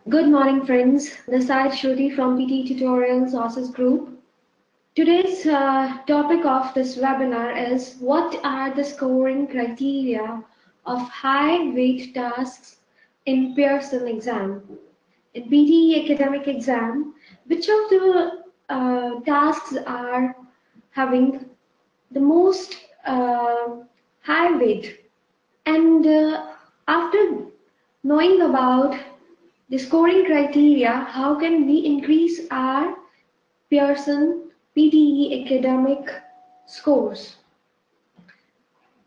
Good morning, friends. This is Shruti from PTE Tutorial Sources Group. Today's topic of this webinar is what are the scoring criteria of high weight tasks in Pearson exam. In PTE academic exam, which of the tasks are having the most high weight? And after knowing about the scoring criteria, how can we increase our Pearson PTE academic scores?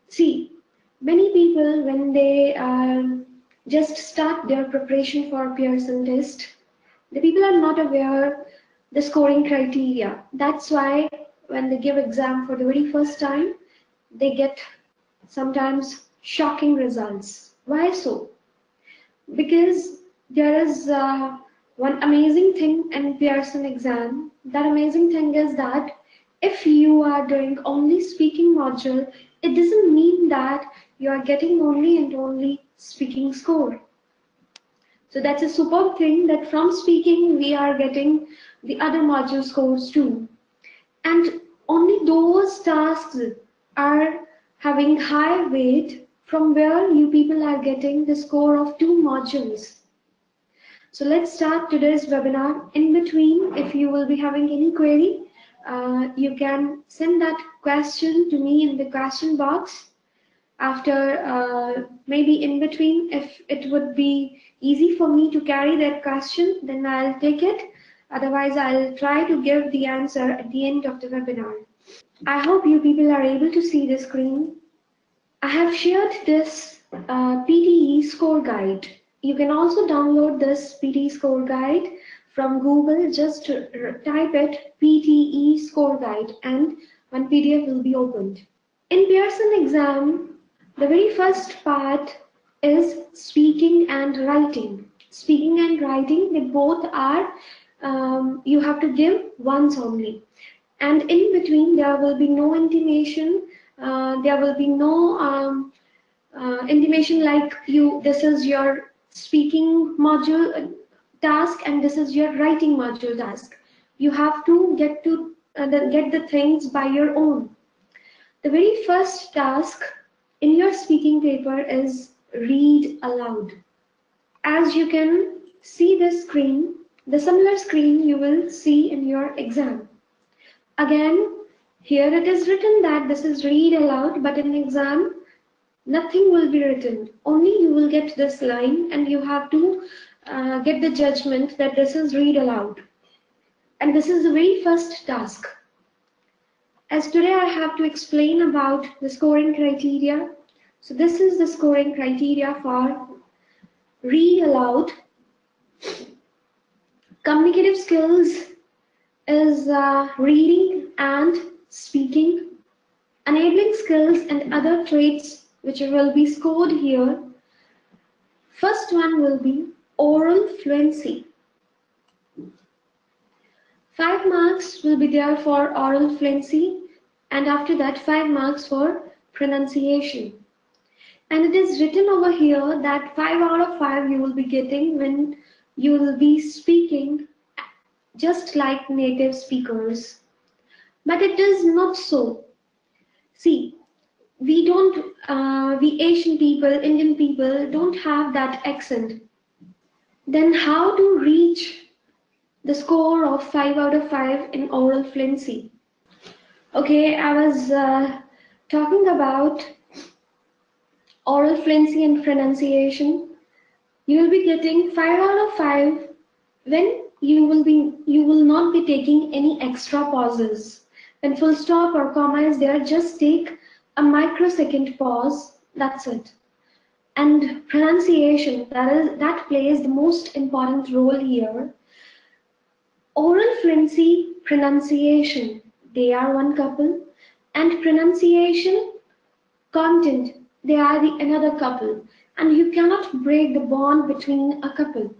See, many people when they just start their preparation for Pearson test, the people are not aware the scoring criteria. That's why when they give exam for the very first time, they get sometimes shocking results. Why so? Because there is one amazing thing in Pearson exam. That amazing thing is that if you are doing only speaking module, it doesn't mean that you are getting only and only speaking score. So that's a superb thing that from speaking we are getting the other module scores too. And only those tasks are having high weight from where you people are getting the score of 2 modules. So let's start today's webinar. In between, if you will be having any query, you can send that question to me in the question box. After maybe in between, if it would be easy for me to carry that question, then I'll take it. Otherwise, I'll try to give the answer at the end of the webinar. I hope you people are able to see the screen. I have shared this PTE score guide. You can also download this PTE score guide from Google. Just type it PTE score guide and one PDF will be opened. In Pearson exam, the very first part is speaking and writing. Speaking and writing, they both are, you have to give once only. And in between, there will be no intimation. There will be no intimation like this is your speaking module task and this is your writing module task. You have to get the things by your own. The very first task in your speaking paper is read aloud. As you can see this screen, the similar screen you will see in your exam. Again, here it is written that this is read aloud, but in exam, nothing will be written. Only you will get this line and you have to get the judgment that this is read aloud. And this is the very first task. As today I have to explain about the scoring criteria. So this is the scoring criteria for read aloud. Communicative skills is reading and speaking. Enabling skills and other traits which will be scored here. First one will be oral fluency. 5 marks will be there for oral fluency and after that 5 marks for pronunciation. And it is written over here that 5 out of 5 you will be getting when you will be speaking just like native speakers. But it is not so. See, we Asian people, Indian people don't have that accent. Then how to reach the score of 5 out of 5 in oral fluency? Okay, I was talking about oral fluency and pronunciation. You will be getting 5 out of 5 when you will not be taking any extra pauses. When full stop or comma is there, just take a microsecond pause, that's it. And pronunciation, that plays the most important role here. Oral fluency, pronunciation, they are one couple, and pronunciation, content, they are another couple, and you cannot break the bond between a couple.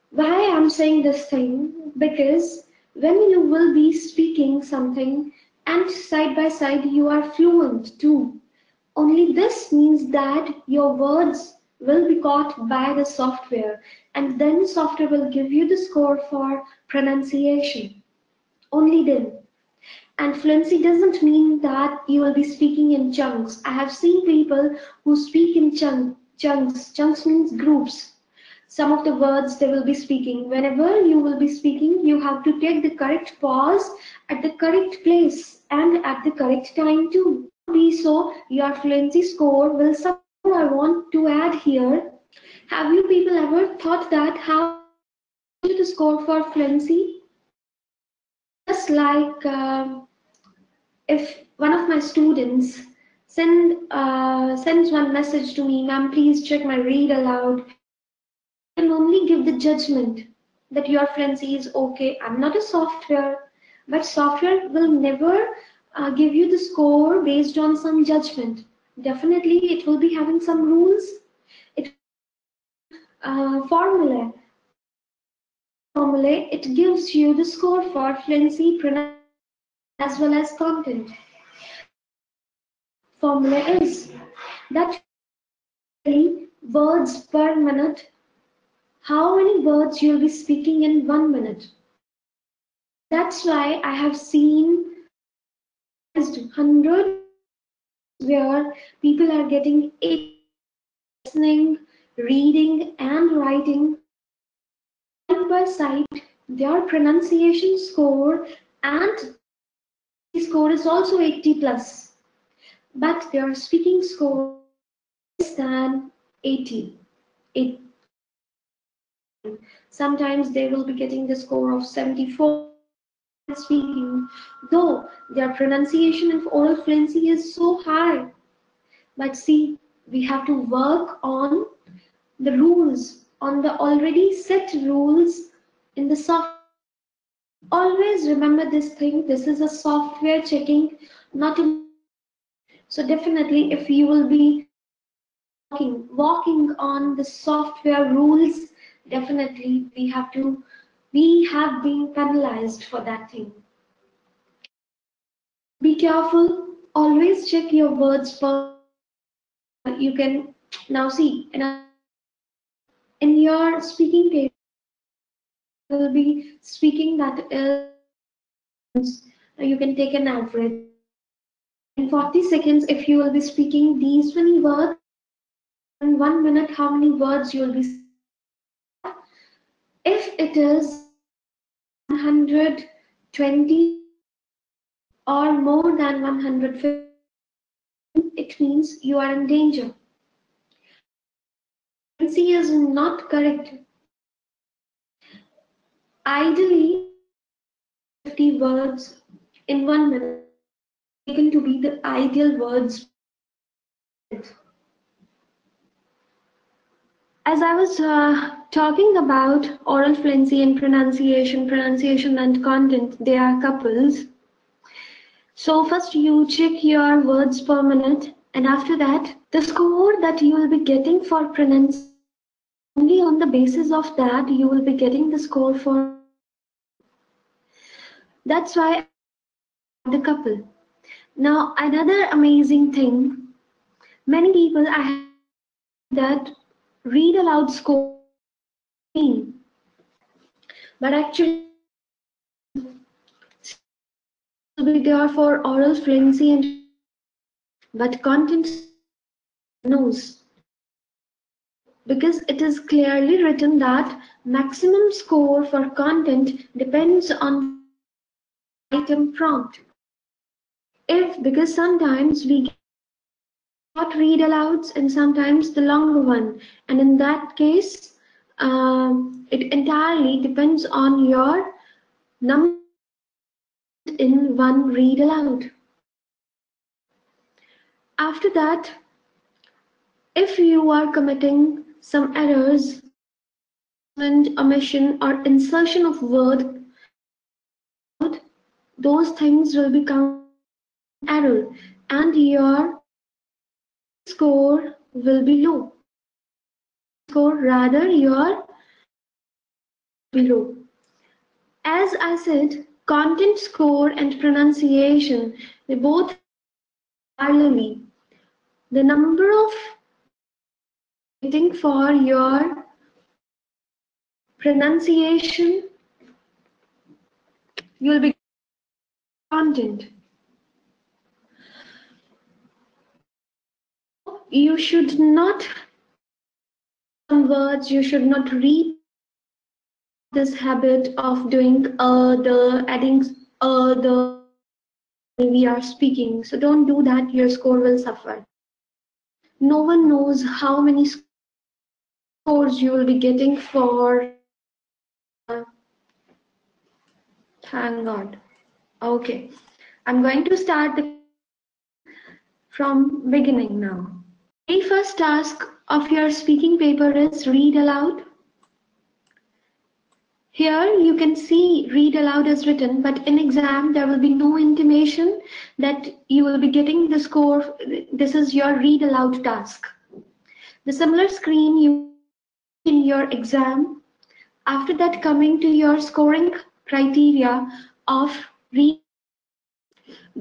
Why I'm saying this thing? Because when you will be speaking something and side by side you are fluent too, only this means that your words will be caught by the software, and then software will give you the score for pronunciation. Only then. And fluency doesn't mean that you will be speaking in chunks. I have seen people who speak in chunks. Chunks means groups. Some of the words they will be speaking. Whenever you will be speaking, you have to take the correct pause at the correct place and at the correct time too. Be so your fluency score will something I want to add here. Have you people ever thought that how to score for fluency? Just like if one of my students sends one message to me, ma'am, please check my read aloud. I can only give the judgment that your fluency is okay. I'm not a software, but software will never give you the score based on some judgment. Definitely, it will be having some rules. It formula. It gives you the score for fluency, pronunciation, as well as content. Formula is that words per minute, how many words you'll be speaking in 1 minute. That's why I have seen 100 where people are getting 8 listening, reading, and writing side by side. Their pronunciation score and score is also 80 plus, but their speaking score is less than 80. Sometimes they will be getting the score of 74 speaking, though their pronunciation and oral fluency is so high. But see, we have to work on the rules, on the already set rules in the software. Always remember this thing, this is a software checking, not a. So definitely if you will be walking on the software rules, definitely we have been penalized for that thing. Be careful, always check your words per. You can now see in your speaking table, you will be speaking that is, you can take an average. In 40 seconds, if you will be speaking these many words, in 1 minute, how many words you will be speaking? If it is 120 or more than 150, it means you are in danger. Fluency is not correct. Ideally, 50 words in 1 minute taken to be the ideal words. As I was talking about oral fluency and pronunciation and content, they are couples. So first you check your words per minute, and after that, the score that you will be getting for pronunciation, only on the basis of that you will be getting the score for. That's why the couple. Now another amazing thing, many people I have that read aloud score, but actually will be there for oral fluency and but content knows, because it is clearly written that maximum score for content depends on item prompt. Because sometimes we get short read alouds and sometimes the longer one, and in that case it entirely depends on your number in one read aloud. After that, if you are committing some errors, omission or insertion of word, those things will become error and your score will be low. Rather your below. As I said, content score and pronunciation, they both parallelly. The number of waiting for your pronunciation. You'll be content. You should not some words. You should not read this habit of doing the adding the we are speaking. So don't do that. Your score will suffer. No one knows how many scores you will be getting for. Thank God. Okay, I'm going to start from beginning now. The first task of your speaking paper is read aloud. Here you can see read aloud is written, but in exam there will be no intimation that you will be getting the score. This is your read aloud task. The similar screen you in your exam. After that, coming to your scoring criteria of read.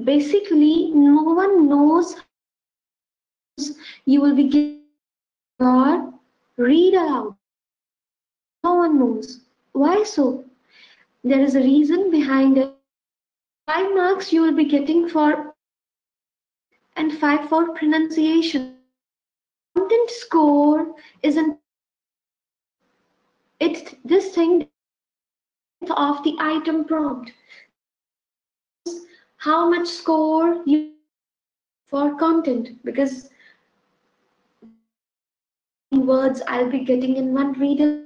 Basically, no one knows you will be getting your read aloud. No one knows. Why so? There is a reason behind it. 5 marks you will be getting for and 5 for pronunciation. Content score isn't it this thing of the item prompt. How much score you for content, because words I'll be getting in one reader.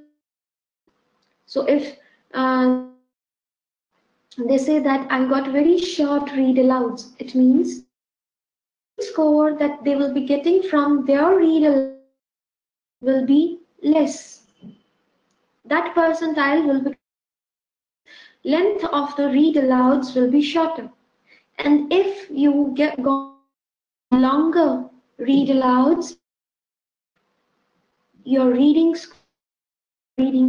So if they say that I got very short read alouds, it means score that they will be getting from their read aloud will be less. That percentile will be length of the read alouds will be shorter. And if you get longer read alouds, your reading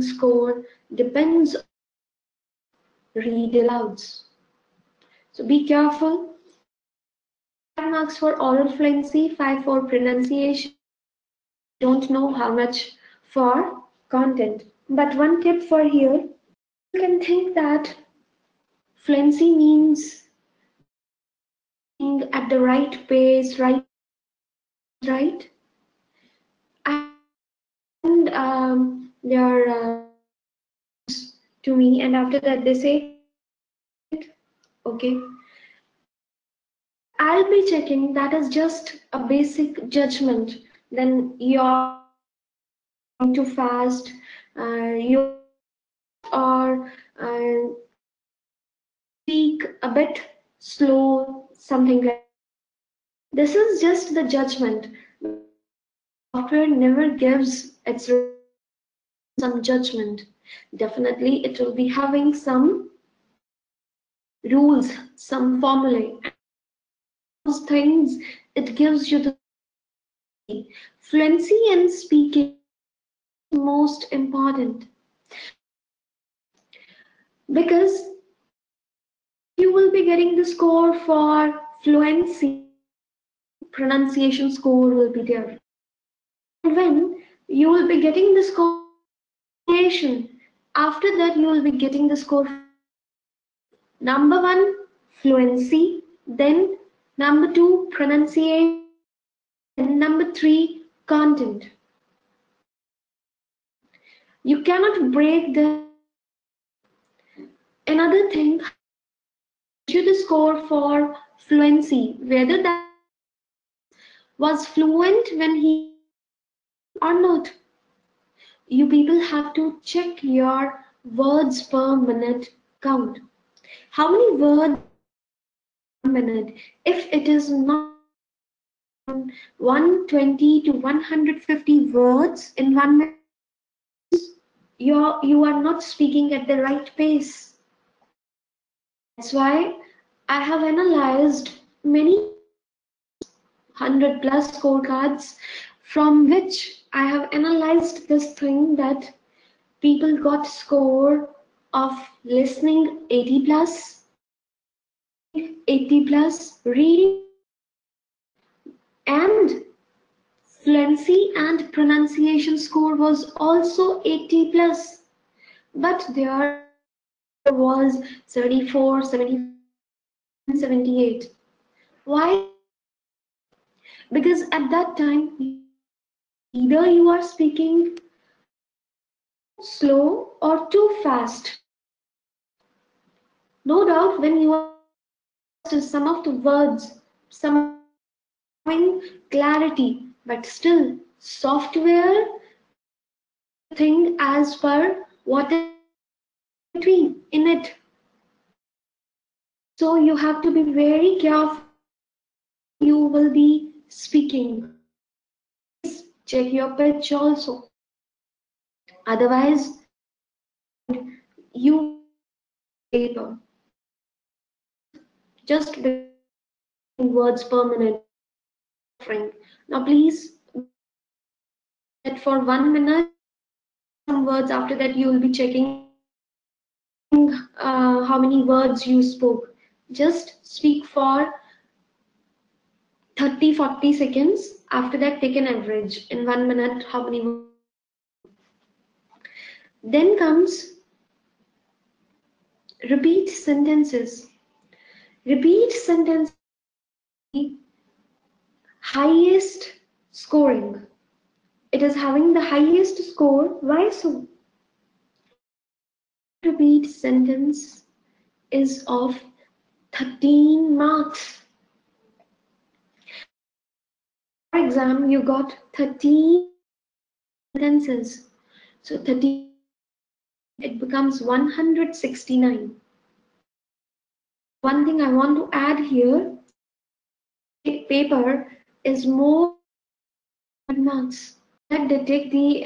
score depends on read alouds. So be careful. 5 marks for oral fluency, 5 for pronunciation. Don't know how much for content. But one tip for here, you can think that fluency means being at the right pace, right? And they're to me, and after that they say, okay, I'll be checking. That is just a basic judgment. Then you're too fast, you are speak a bit slow, something like that. This is just the judgment. Software never gives its some judgment. Definitely, it will be having some rules, some formulae. Those things it gives you the fluency and speaking most important, because you will be getting the score for fluency, pronunciation score will be there. And when you will be getting the score after that you will be getting the score number 1 fluency, then number 2 pronunciation, and number 3 content. You cannot break the another thing. You the score for fluency, whether that was fluent when he or not. You people have to check your words per minute count. How many words per minute? If it is not 120 to 150 words in 1 minute, you are not speaking at the right pace. That's why I have analyzed many 100 plus scorecards, from which I have analyzed this thing that people got score of listening 80 plus, 80 plus, reading and Fluency and pronunciation score was also 80 plus, but there was 74, 75, 78. Why? Because at that time, either you are speaking slow or too fast. No doubt when you are some of the words, some clarity, but still software thing as per what is between in it. So you have to be very careful you will be speaking. Check your pitch also. Otherwise, you paper just words per minute. Now please that for 1 minute some words, after that you will be checking how many words you spoke. Just speak for 30-40 seconds. After that take an average in 1 minute how many words. Then comes repeat sentences. Repeat sentences highest scoring. It is having the highest score. Why so? Repeat sentence is of 13 marks. For exam, you got 13 sentences. So 13, it becomes 169. One thing I want to add here, paper is more marks. That they take the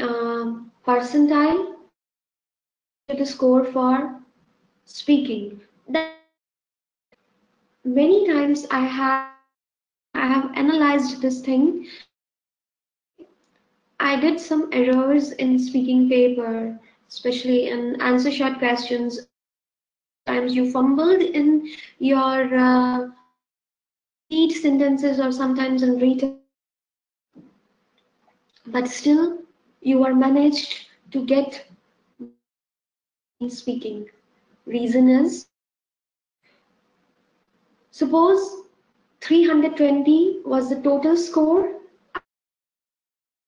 percentile to the score for speaking. That many times I have analyzed this thing. I did some errors in speaking paper, especially in answer short questions. Sometimes you fumbled in your read sentences or sometimes in read, but still you are managed to get speaking. Reason is, suppose 320 was the total score.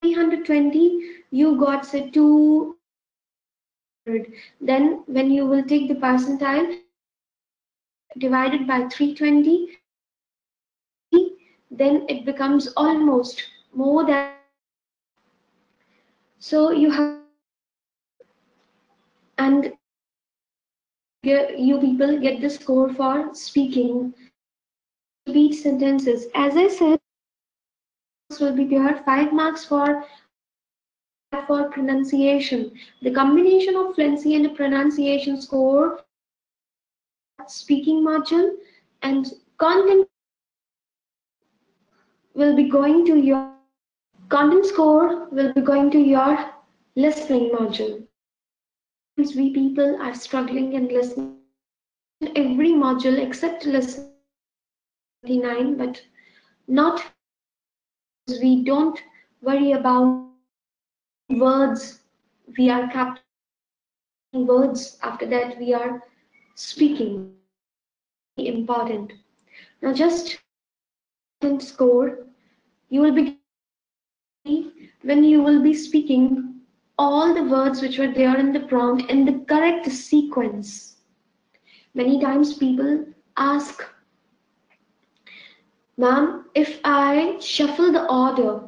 320 you got say 200. Then when you will take the percentile divided by 320, then it becomes almost more than. So you have, and you people get the score for speaking. Repeat sentences. As I said, will be there 5 marks for pronunciation. The combination of fluency and pronunciation score, speaking module, and content will be going to your content score will be going to your listening module. We people are struggling in listening. Every module except listening 39, but not, we don't worry about words. We are capturing words. After that, we are speaking. Important. Now, just score. You will be when you will be speaking all the words which were there in the prompt in the correct sequence. Many times people ask, ma'am, if I shuffle the order,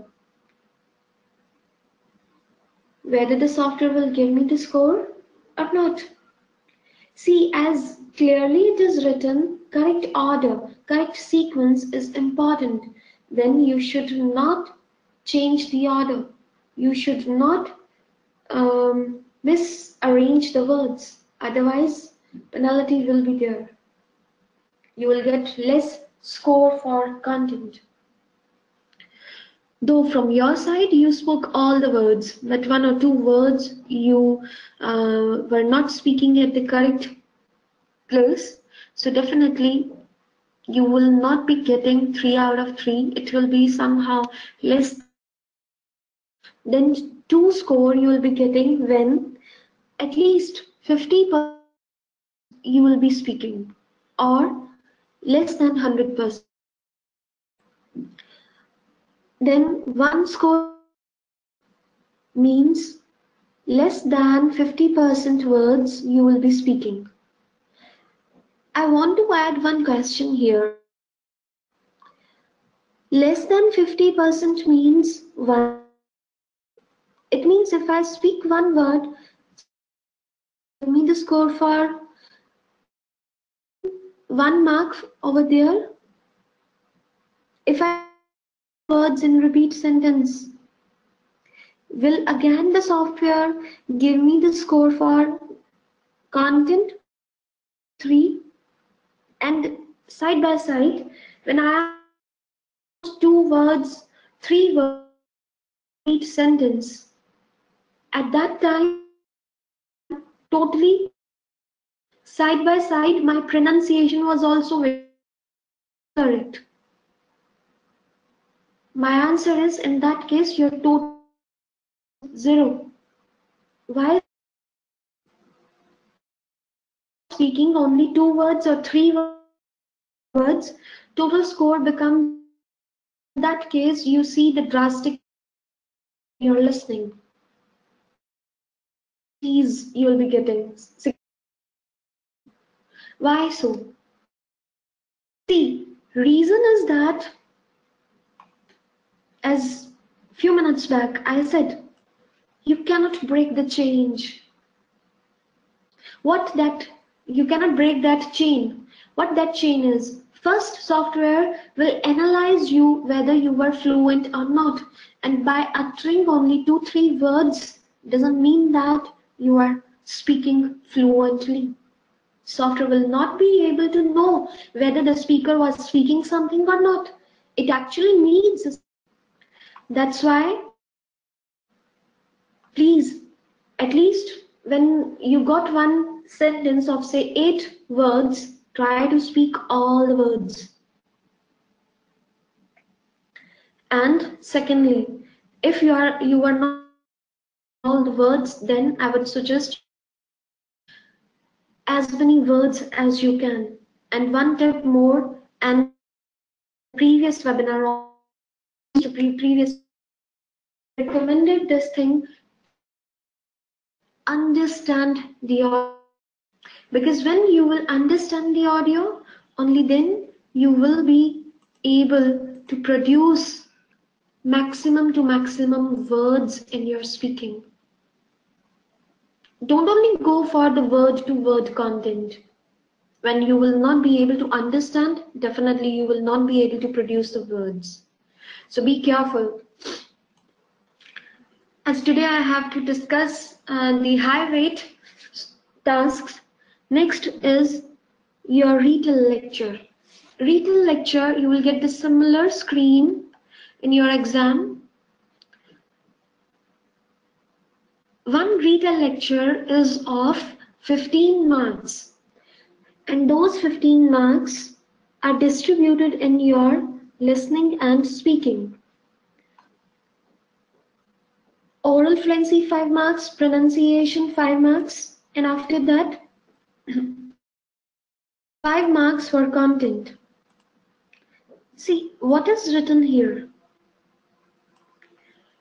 whether the software will give me the score or not. See, as clearly it is written, correct order, correct sequence is important. Then you should not change the order. You should not misarrange the words. Otherwise, penalty will be there. You will get less score for content. Though from your side you spoke all the words, but 1 or 2 words you were not speaking at the correct place, so definitely you will not be getting 3 out of 3. It will be somehow less then 2 score you will be getting when at least 50% you will be speaking, or less than 100%. Then 1 score means less than 50% words you will be speaking. I want to add one question here. Less than 50% means one. It means if I speak one word, give me the score for 1 mark over there. If I words in repeat sentence, will again the software give me the score for content 3? And side by side, when I have 2 words, 3 words in each sentence, at that time totally side by side my pronunciation was also very correct. My answer is, in that case your total 0. While speaking only 2 words or 3 words, total score becomes, in that case you see the drastic you're listening. You'll be getting. Why so? See, reason is that, as few minutes back I said, you cannot break the change. You cannot break that chain. What that chain is? First, software will analyze you whether you were fluent or not, and by uttering only 2-3 words doesn't mean that you are speaking fluently. Software will not be able to know whether the speaker was speaking something or not. It actually means. That's why, please, at least when you got one sentence of say 8 words, try to speak all the words. And secondly, if you are not all the words, then I would suggest as many words as you can. And one tip more, and previous webinar, previous recommended this thing, understand the audio. Because when you will understand the audio, only then you will be able to produce maximum to maximum words in your speaking. Don't only go for the word-to-word content. When you will not be able to understand, definitely you will not be able to produce the words. So be careful. As today I have to discuss the high weight tasks. Next is your Retell Lecture. Retell Lecture, you will get the similar screen in your exam. One Retell Lecture is of 15 marks, and those 15 marks are distributed in your listening and speaking. Oral fluency 5 marks, pronunciation 5 marks, and after that 5 marks for content. See what is written here.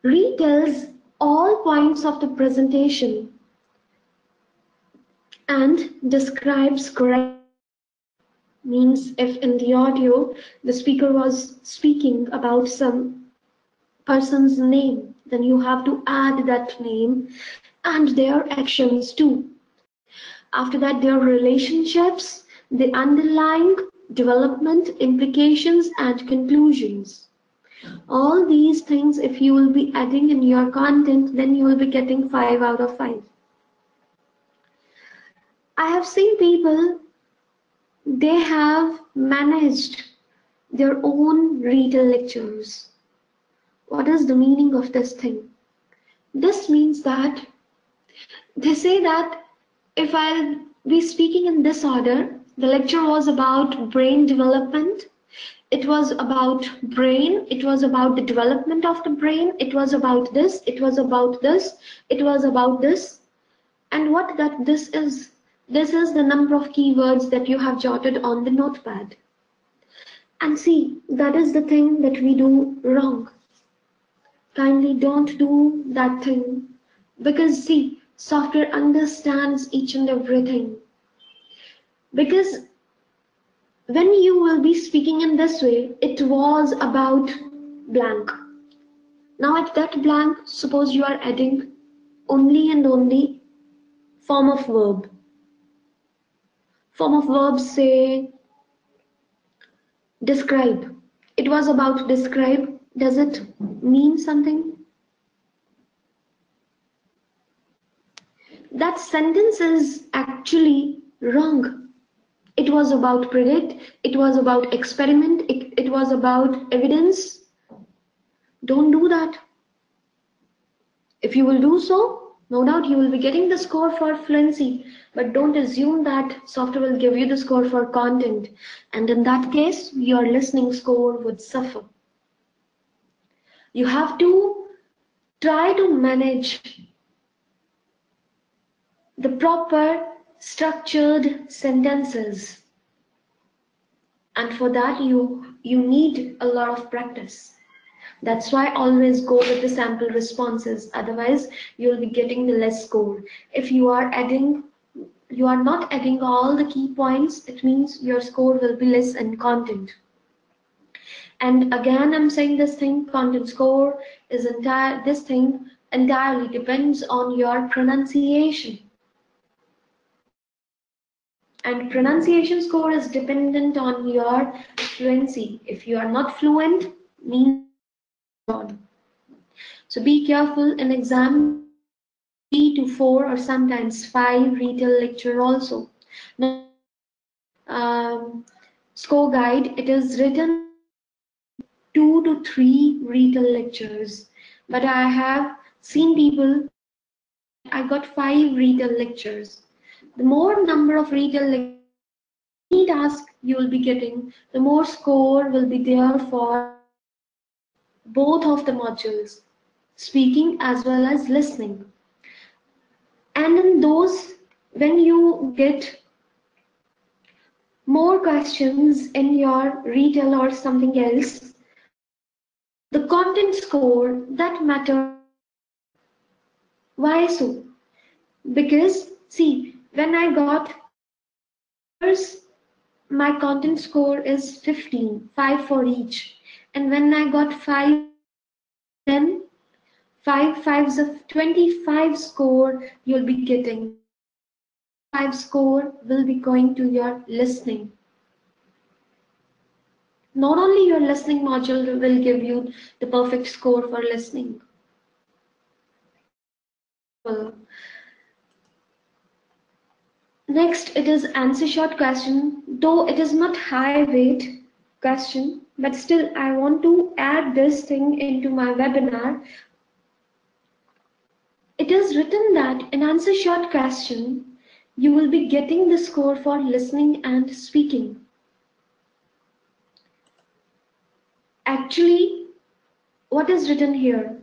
Retells all points of the presentation and describes correct. Means if in the audio the speaker was speaking about some person's name, then you have to add that name and their actions too. After that, their relationships, the underlying development, implications and conclusions. All these things, if you will be adding in your content, then you will be getting 5 out of 5. I have seen people, they have managed their own Retell lectures. What is the meaning of this thing? This means that they say that if I'll be speaking in this order, the lecture was about brain development, it was about brain, it was about the development of the brain, it was about this, it was about this, it was about this. And what that this is the number of keywords that you have jotted on the notepad. And see, that is the thing that we do wrong. Kindly don't do that thing, because see, software understands each and everything. Because when you will be speaking in this way, it was about blank. Now at that blank, suppose you are adding only and only form of verb. Form of verb, say describe. It was about describe. Does it mean something? That sentence is actually wrong. It was about predict. It was about experiment. It was about evidence. Don't do that. If you will do so, no doubt you will be getting the score for fluency, but don't assume that software will give you the score for content, and in that case your listening score would suffer. You have to try to manage the proper structured sentences, and for that you need a lot of practice. That's why always go with the sample responses, otherwise you'll be getting the less score. If you are not adding all the key points, it means your score will be less in content. And again, I'm saying this thing, content score is this thing entirely depends on your pronunciation. And pronunciation score is dependent on your fluency. If you are not fluent, means on. So be careful in exam 3 to 4 or sometimes 5 Retell Lecture also. Now, score guide, it is written 2 to 3 Retell Lectures, but I have seen people, I got 5 Retell Lectures. The more number of Retell lectures, any task you will be getting, the more score will be there for both of the modules, speaking as well as listening. And in those, when you get more questions in your Retell or something else, the content score that matters. Why so? Because see, when I got my content score is 15, 5 for each, and when I got 5, then 5 5s of 25 score you'll be getting. 5 score will be going to your listening. Not only your listening module will give you the perfect score for listening. Well, next, it is answer short question. Though it is not high weight question, but still I want to add this thing into my webinar. It is written that in answer short question, you will be getting the score for listening and speaking. Actually, what is written here?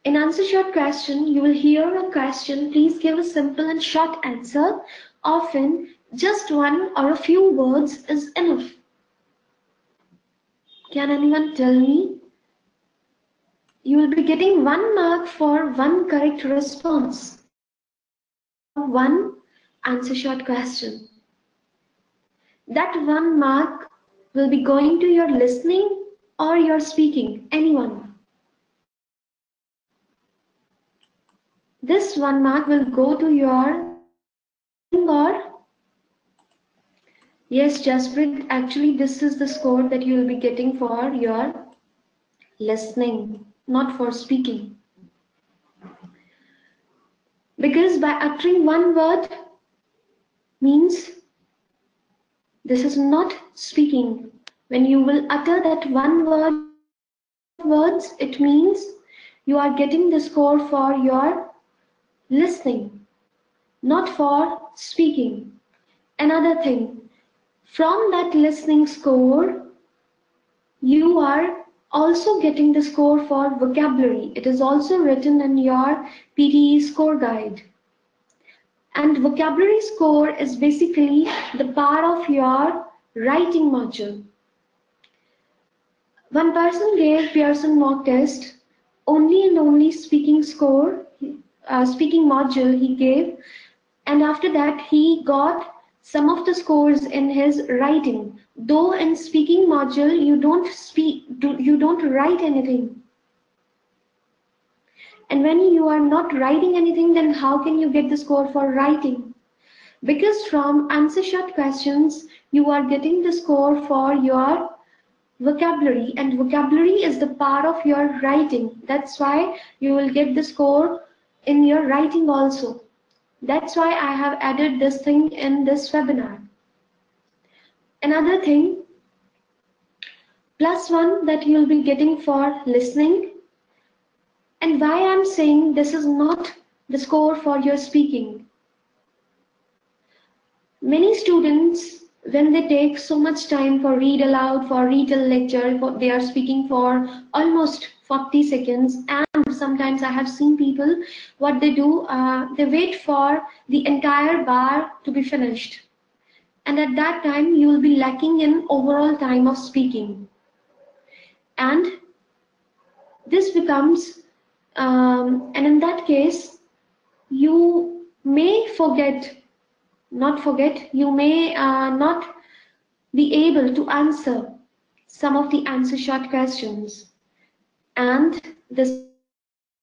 In answer short question, you will hear a question, please give a simple and short answer. Often, just one or a few words is enough. Can anyone tell me? You will be getting 1 mark for one correct response. One answer short question. That 1 mark will be going to your listening or your speaking, anyone. This 1 mark will go to your or yes, Jasprit, actually this is the score that you will be getting for your listening, not for speaking. Because by uttering one word means this is not speaking. When you will utter that one words, it means you are getting the score for your listening, not for speaking. Another thing, from that listening score, you are also getting the score for vocabulary. It is also written in your PTE score guide. And vocabulary score is basically the part of your writing module. One person gave Pearson mock test, only and only speaking score, speaking module he gave, and after that he got some of the scores in his writing. Though in speaking module you don't write anything. And when you are not writing anything, then how can you get the score for writing? Because from answer short questions, you are getting the score for your vocabulary, and vocabulary is the part of your writing. That's why you will get the score in your writing also. That's why I have added this thing in this webinar. Another thing, +1 that you will be getting for listening. And why I'm saying this is not the score for your speaking. Many students, when they take so much time for read aloud, for Retell Lecture, they are speaking for almost 40 seconds, and sometimes I have seen people, what they do, they wait for the entire bar to be finished. And at that time, you will be lacking in overall time of speaking. And this becomes, and in that case, you may you may not be able to answer some of the answer short questions. And this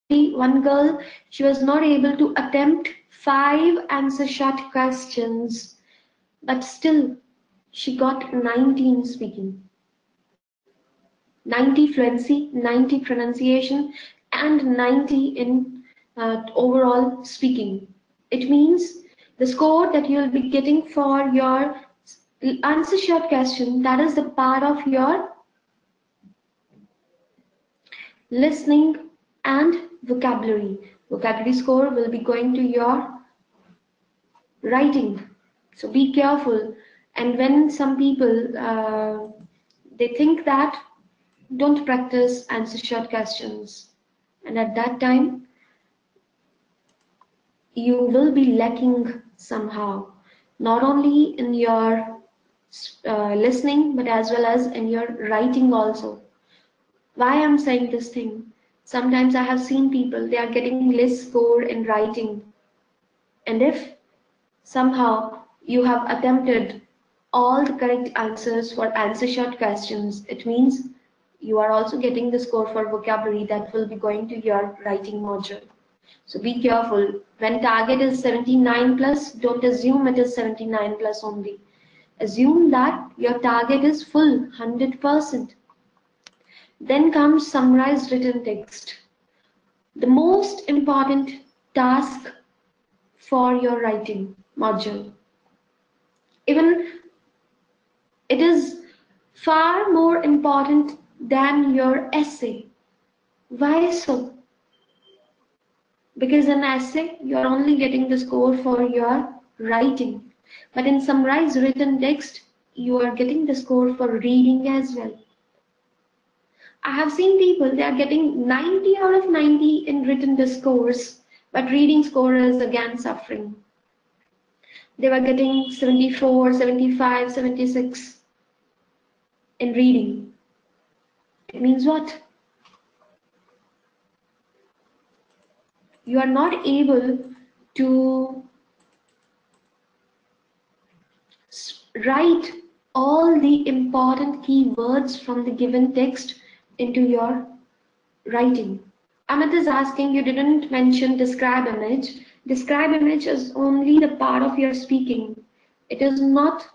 one girl, she was not able to attempt 5 answer short questions, but still she got 90 in speaking, 90 fluency, 90 pronunciation, and 90 in overall speaking. It means the score that you will be getting for your answer short question, that is the part of your listening and vocabulary. Vocabulary score will be going to your writing. So be careful. And when some people they think that don't practice answer short questions, and at that time you will be lacking somehow, not only in your listening but as well as in your writing also. Why I'm saying this thing? Sometimes I have seen people, they are getting less score in writing. And if somehow you have attempted all the correct answers for answer short questions, it means you are also getting the score for vocabulary that will be going to your writing module. So be careful. When target is 79 plus, don't assume it is 79 plus only. Assume that your target is full, 100%. Then comes Summarise Written Text, the most important task for your writing module. Even it is far more important than your essay. Why so? Because in essay, you're only getting the score for your writing. But in Summarise Written Text, you are getting the score for reading as well. I have seen people, they are getting 90 out of 90 in written scores, but reading score is again suffering. They were getting 74, 75, 76 in reading. It means what? You are not able to write all the important keywords from the given text into your writing. Amit is asking, you didn't mention describe image. Describe image is only the part of your speaking. It is not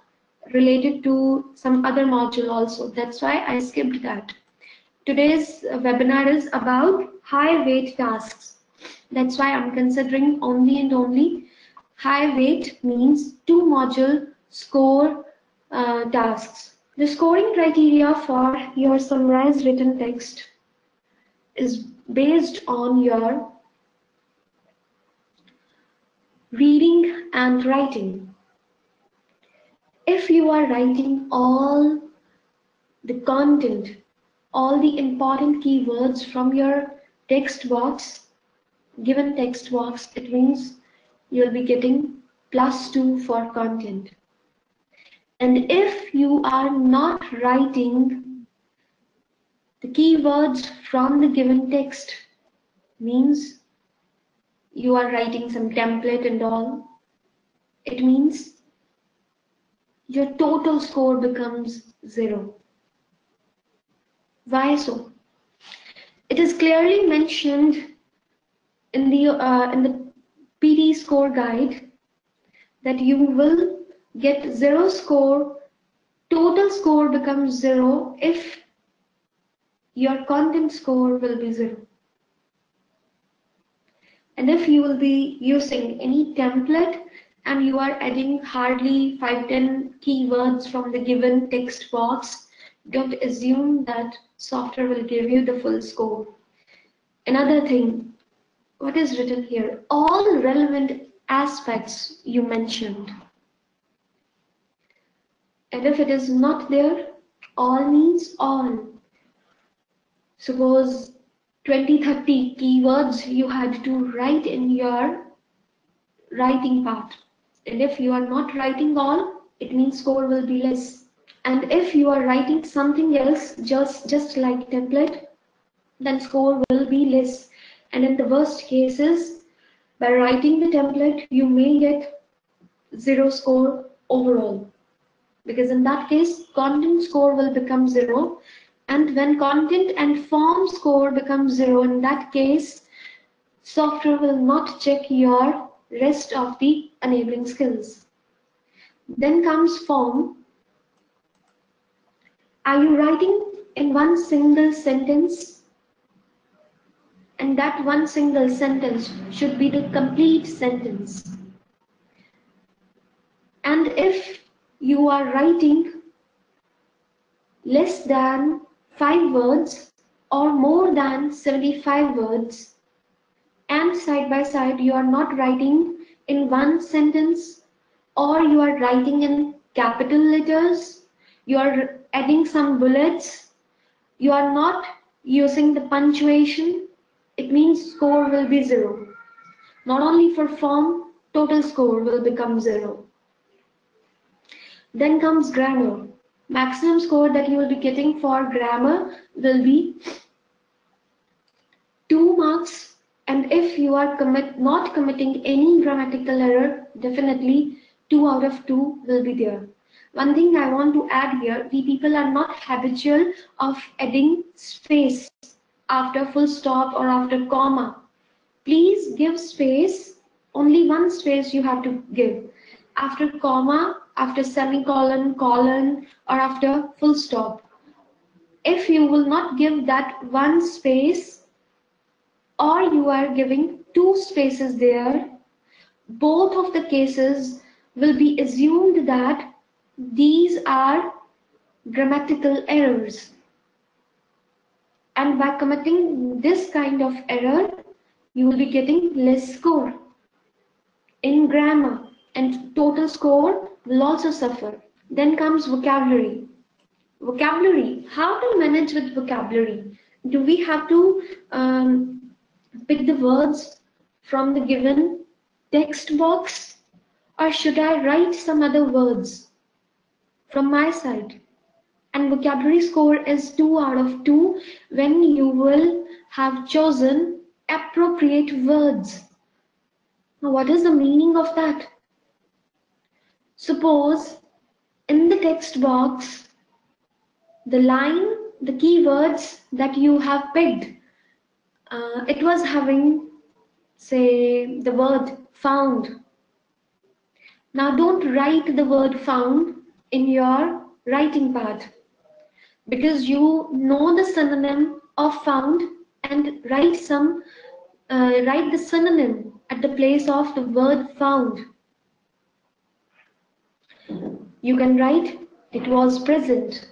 related to some other module also. That's why I skipped that. Today's webinar is about high weight tasks. That's why I'm considering only and only high weight, means 2 module score tasks. The scoring criteria for your summarized written text is based on your reading and writing. If you are writing all the content all the important keywords from your text box, given text box, it means you'll be getting +2 for content. And if you are not writing the keywords from the given text, means you are writing some template and all, it means your total score becomes 0. Why so? It is clearly mentioned in the Pde Score guide that you will get 0 score, total score becomes 0 if your content score will be 0. And if you will be using any template and you are adding hardly 5-10 keywords from the given text box, don't assume that software will give you the full score. Another thing, what is written here? All relevant aspects you mentioned. And if it is not there, all means all. Suppose 20-30 keywords you had to write in your writing part. And if you are not writing all, it means score will be less. And if you are writing something else, just like template, then score will be less. And in the worst cases, by writing the template, you may get 0 score overall. Because in that case, content score will become 0. And when content and form score becomes 0, in that case, software will not check your rest of the enabling skills. Then comes form. Are you writing in one single sentence? And that one single sentence should be the complete sentence. And if you are writing less than 5 words or more than 75 words, and side by side you are not writing in one sentence, or you are writing in capital letters, you are adding some bullets, you are not using the punctuation, it means score will be 0. Not only for form, total score will become 0. Then comes grammar. Maximum score that you will be getting for grammar will be 2 marks, and if you are not committing any grammatical error, definitely 2 out of 2 will be there. One thing I want to add here, we people are not habitual of adding space after full stop or after comma. Please give space, only one space you have to give. After comma, after semicolon, colon, or after full stop. If you will not give that one space, or you are giving 2 spaces there, both of the cases will be assumed that these are grammatical errors. And by committing this kind of error, you will be getting less score in grammar, and total score will also suffer. Then comes vocabulary. Vocabulary, how to manage with vocabulary? Do we have to pick the words from the given text box, or should I write some other words from my side? And vocabulary score is 2 out of 2 when you will have chosen appropriate words. Now, what is the meaning of that? Suppose in the text box, the line, the keywords that you have picked, it was having, say, the word found. Now don't write the word found in your writing part, because you know the synonym of found, and write the synonym at the place of the word found. You can write it was present,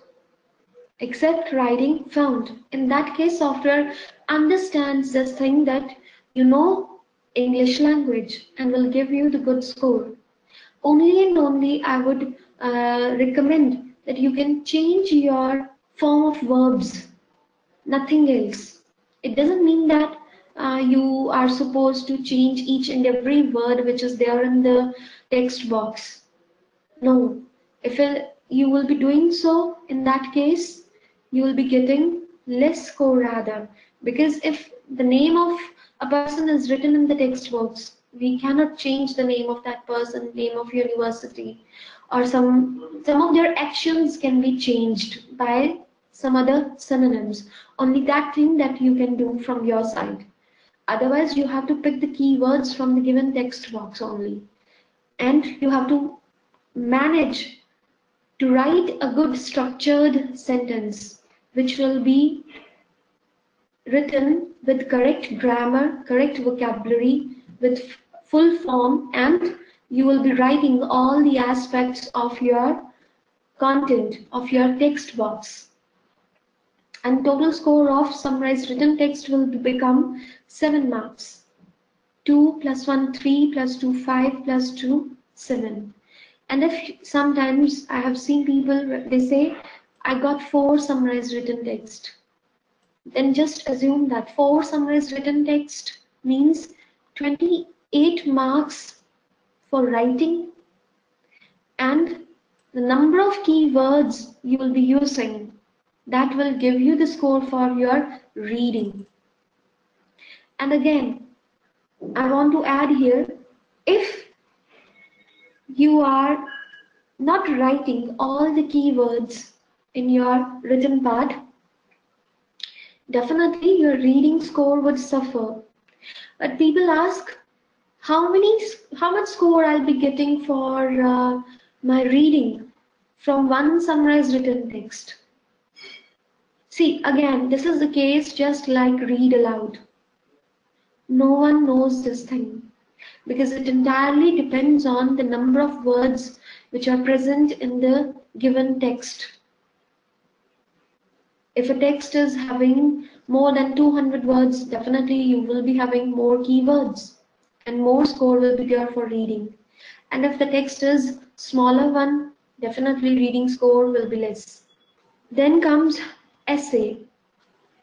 except writing found. In that case, software understands this thing that you know English language and will give you the good score. Only and only I would recommend that you can change your form of verbs. nothing else. It doesn't mean that you are supposed to change each and every word which is there in the text box. No, if you will be doing so, in that case, you will be getting less score rather. Because if the name of a person is written in the text box, we cannot change the name of that person, name of university, or some of their actions can be changed by some other synonyms. Only that thing that you can do from your side. Otherwise, you have to pick the keywords from the given text box only. And you have to manage to write a good structured sentence which will be written with correct grammar, correct vocabulary, with full form, and you will be writing all the aspects of your content of your text box. And total score of summarized written text will become 7 marks. 2 plus 1 3 plus 2 5 plus 2 7. And if sometimes I have seen people, they say, I got 4 summarized written text. Then just assume that 4 summarized written text means 28 marks for writing, and the number of keywords you will be using, that will give you the score for your reading. And again, I want to add here, if you are not writing all the keywords in your written part, definitely your reading score would suffer. But people ask, how much score I'll be getting for my reading from one summarized written text? See, again, this is the case just like read aloud. No one knows this thing because it entirely depends on the number of words which are present in the given text. If a text is having more than 200 words, definitely you will be having more keywords and more score will be there for reading. And if the text is smaller one, definitely reading score will be less. Then comes essay.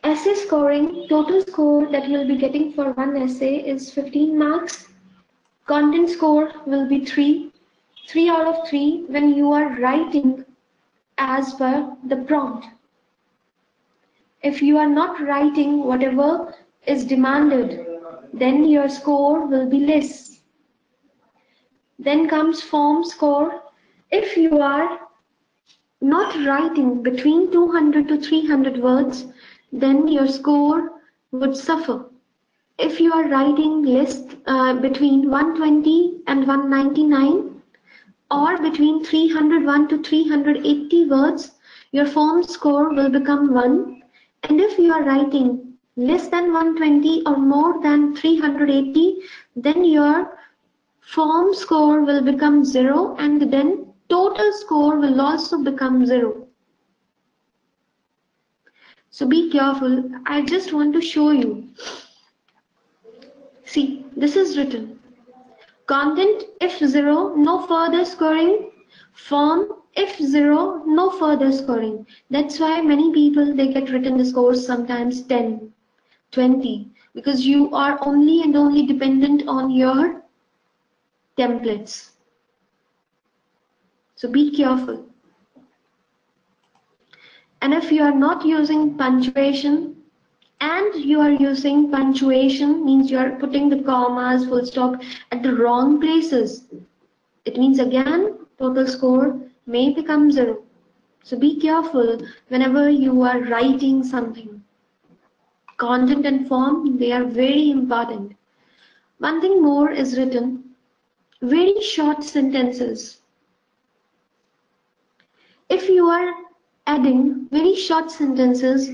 Essay scoring, total score that you will be getting for one essay is 15 marks. Content score will be 3 out of 3 when you are writing as per the prompt. If you are not writing whatever is demanded, then your score will be less. Then comes form score. If you are not writing between 200 to 300 words, then your score would suffer. If you are writing less between 120 and 199 or between 301 to 380 words, your form score will become 1. And if you are writing less than 120 or more than 380, then your form score will become 0 and then total score will also become 0. So be careful. I just want to show you. See, this is written. Content, if 0, no further scoring. Form, if 0, no further scoring. That's why many people, they get written the scores sometimes 10, 20, because you are only and only dependent on your templates. So be careful. And if you are not using punctuation, and you are using punctuation, means you are putting the commas, full stop at the wrong places. It means again, total score may become 0. So be careful whenever you are writing something. Content and form, they are very important. One thing more is written, very short sentences. If you are adding very short sentences,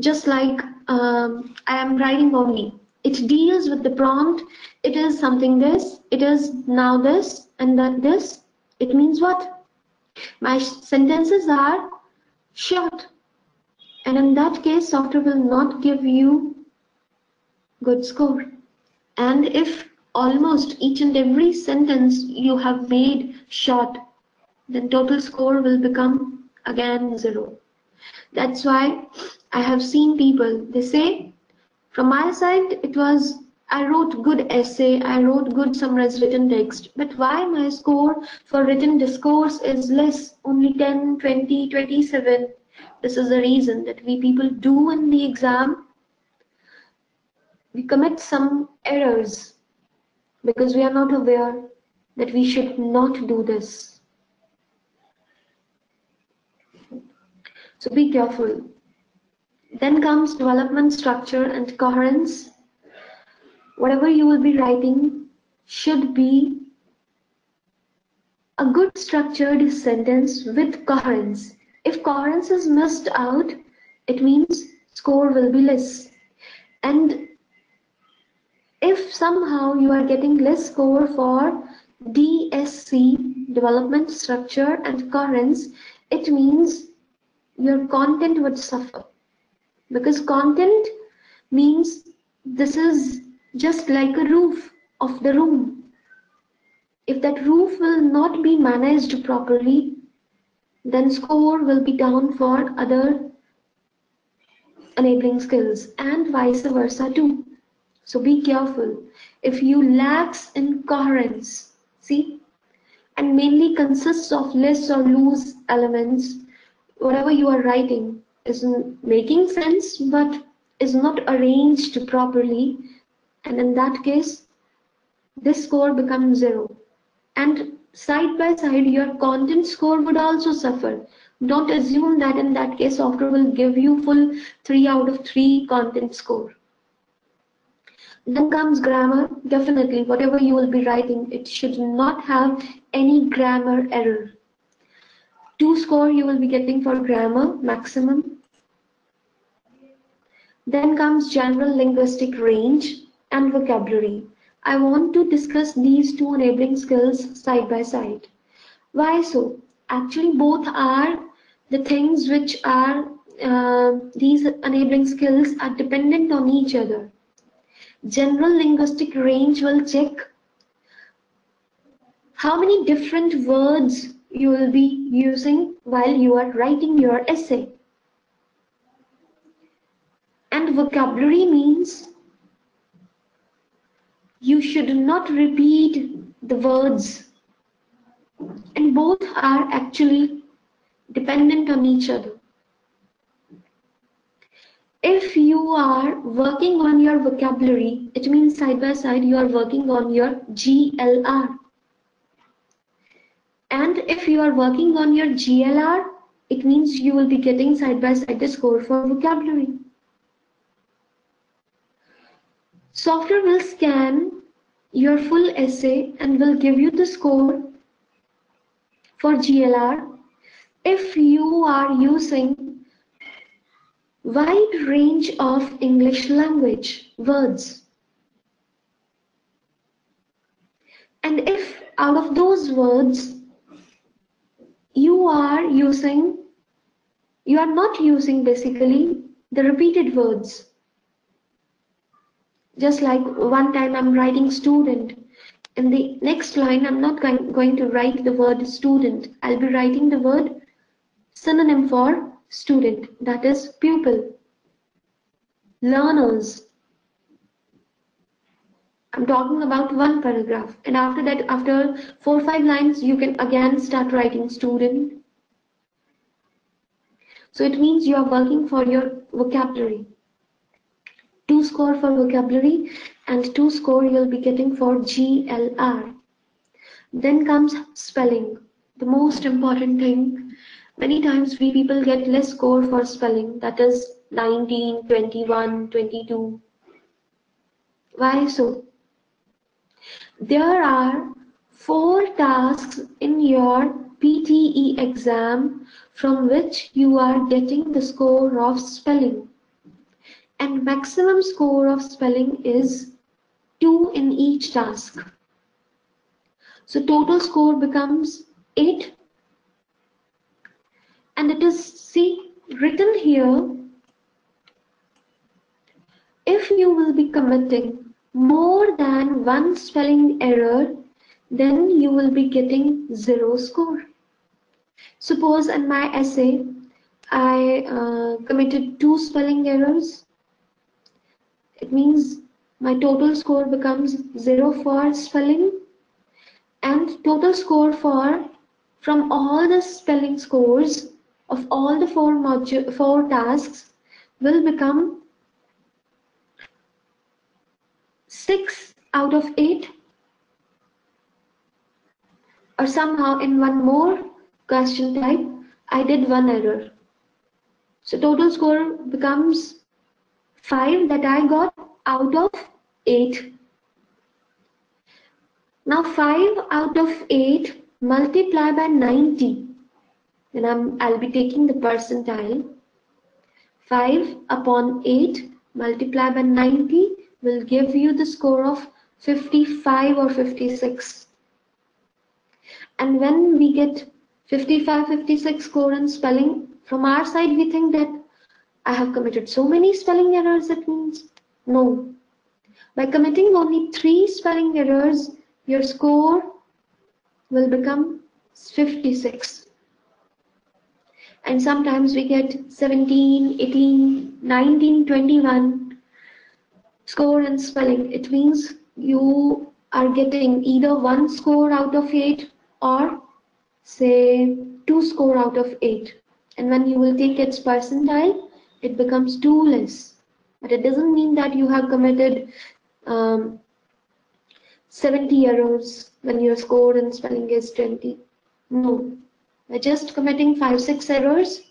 just like I am writing only, it deals with the prompt, it is something this, it is now this, and that this, it means what? My sentences are short, and in that case software will not give you good score. And if almost each and every sentence you have made short, then total score will become again 0. That's why I have seen people, they say, from my side, it was, I wrote good essay, I wrote good summarized written text, but why my score for written discourse is less, only 10, 20, 27? This is the reason that we people do in the exam. We commit some errors because we are not aware that we should not do this. So be careful. Then comes development, structure, and coherence. Whatever you will be writing should be a good structured sentence with coherence. If coherence is missed out, it means score will be less. And if somehow you are getting less score for DSC, development, structure, and coherence, it means your content would suffer. Because content means this is just like a roof of the room. If that roof will not be managed properly, then score will be down for other enabling skills and vice versa too. So be careful. If you lacks in coherence, see, and mainly consists of less or loose elements, whatever you are writing is making sense but is not arranged properly, and in that case, this score becomes 0. And side by side, your content score would also suffer. Don't assume that in that case, software will give you full 3 out of 3 content score. Then comes grammar. Definitely, whatever you will be writing, it should not have any grammar error. 2 score you will be getting for grammar, maximum. Then comes general linguistic range and vocabulary. I want to discuss these two enabling skills side by side. Why so? Actually, both are the things which are, these enabling skills are dependent on each other. General linguistic range will check how many different words you will be using while you are writing your essay. And vocabulary means you should not repeat the words, and both are actually dependent on each other. If you are working on your vocabulary, it means side by side you are working on your GLR. And if you are working on your GLR, it means you will be getting side by side the score for vocabulary. Software will scan your full essay and will give you the score for GLR if you are using wide range of English language words. And if out of those words you are not using basically the repeated words. Just like one time I'm writing student. In the next line, I'm not going to write the word student. I'll be writing the word synonym for student, that is pupil, learners. I'm talking about one paragraph, and after that, after 4 or 5 lines, you can again start writing student. So it means you are working for your vocabulary. 2 score for vocabulary and 2 score you'll be getting for GLR. Then comes spelling, the most important thing. Many times we people get less score for spelling, that is 19, 21, 22. Why so? There are 4 tasks in your PTE exam from which you are getting the score of spelling. And maximum score of spelling is 2 in each task. So total score becomes 8. And it is, see, written here, if you will be committing more than 1 spelling error, then you will be getting 0 score. Suppose in my essay, I committed 2 spelling errors, it means my total score becomes 0 for spelling, and total score for from all the spelling scores of all the 4 tasks will become 6 out of 8, or somehow in one more question type I did 1 error. So total score becomes 5 that I got out of 8. Now 5 out of 8 multiply by 90. Then I'll be taking the percentile. 5 upon 8 multiply by 90 will give you the score of 55 or 56. And when we get 55, 56 score in spelling, from our side we think that I have committed so many spelling errors, it means. No. By committing only 3 spelling errors, your score will become 56. And sometimes we get 17, 18, 19, 21 score in spelling. It means you are getting either 1 score out of 8 or say 2 score out of 8. And when you will take its percentile, it becomes 2 less. But it doesn't mean that you have committed 70 errors when your score in spelling is 20. No. By just committing 5-6 errors,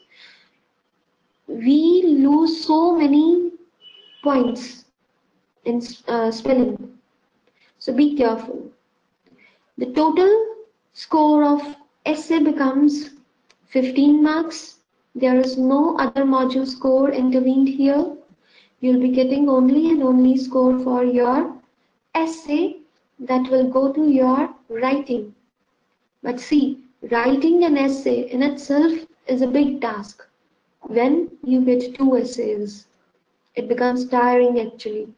we lose so many points in spelling. So be careful. The total score of essay becomes 15 marks. There is no other module score intervened here. You'll be getting only and only score for your essay that will go to your writing. But see, writing an essay in itself is a big task. When you get 2 essays, it becomes tiring actually.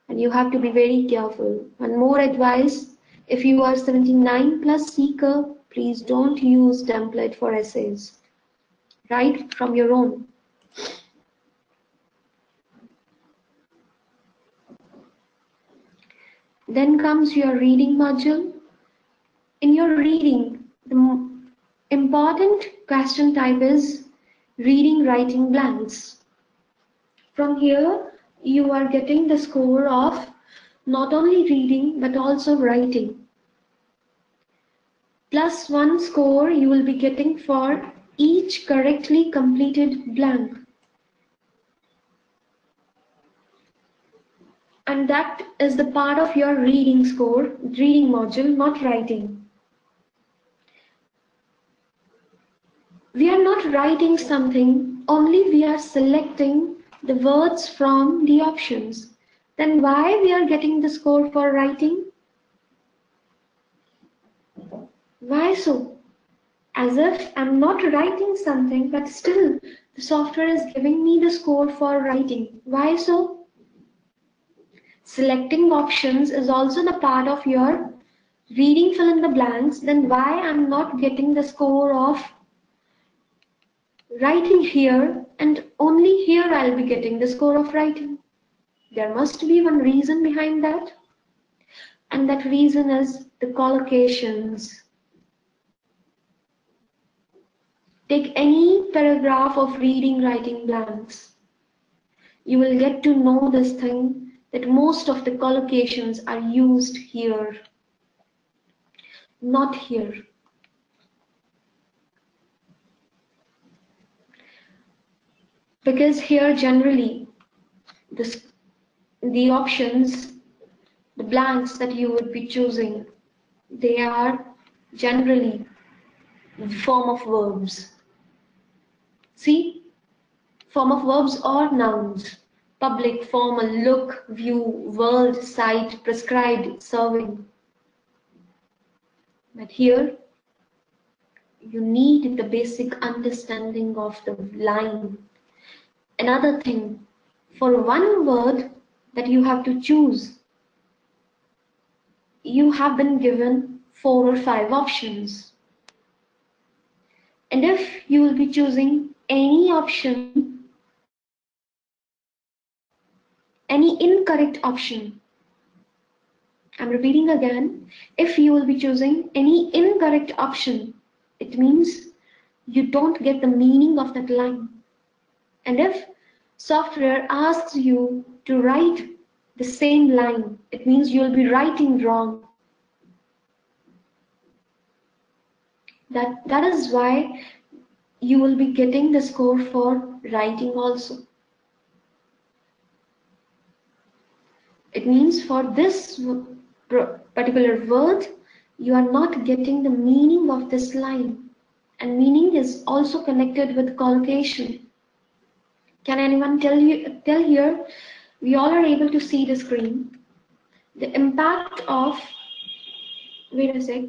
And you have to be very careful. One more advice, if you are 79 plus seeker, please don't use template for essays. Write from your own. Then comes your reading module. In your reading, the important question type is reading, writing blanks. From here, you are getting the score of not only reading but also writing. Plus 1 score you will be getting for each correctly completed blank. And that is the part of your reading score, reading module, not writing. We are not writing something, only we are selecting the words from the options. Then why we are getting the score for writing? Why so? As if I'm not writing something, but still the software is giving me the score for writing. Why so? Selecting options is also the part of your reading fill in the blanks. Then why I'm not getting the score of writing here and only here I'll be getting the score of writing? There must be one reason behind that. And that reason is the collocations. Take any paragraph of reading, writing blanks. You will get to know this thing that most of the collocations are used here, not here. Because here generally the options, the blanks that you would be choosing, they are generally the form of verbs. See, form of verbs or nouns. Public, formal, look, view, world, sight, prescribed, serving. But here, you need the basic understanding of the line. Another thing, for one word that you have to choose, you have been given 4 or 5 options. And if you will be choosing any option, any incorrect option. I'm repeating again, if you will be choosing any incorrect option, it means you don't get the meaning of that line. And if software asks you to write the same line, it means you'll be writing wrong. That is why you will be getting the score for writing also. It means for this particular word, you are not getting the meaning of this line. And meaning is also connected with collocation. Can anyone tell here? We all are able to see the screen. The impact of, wait a sec.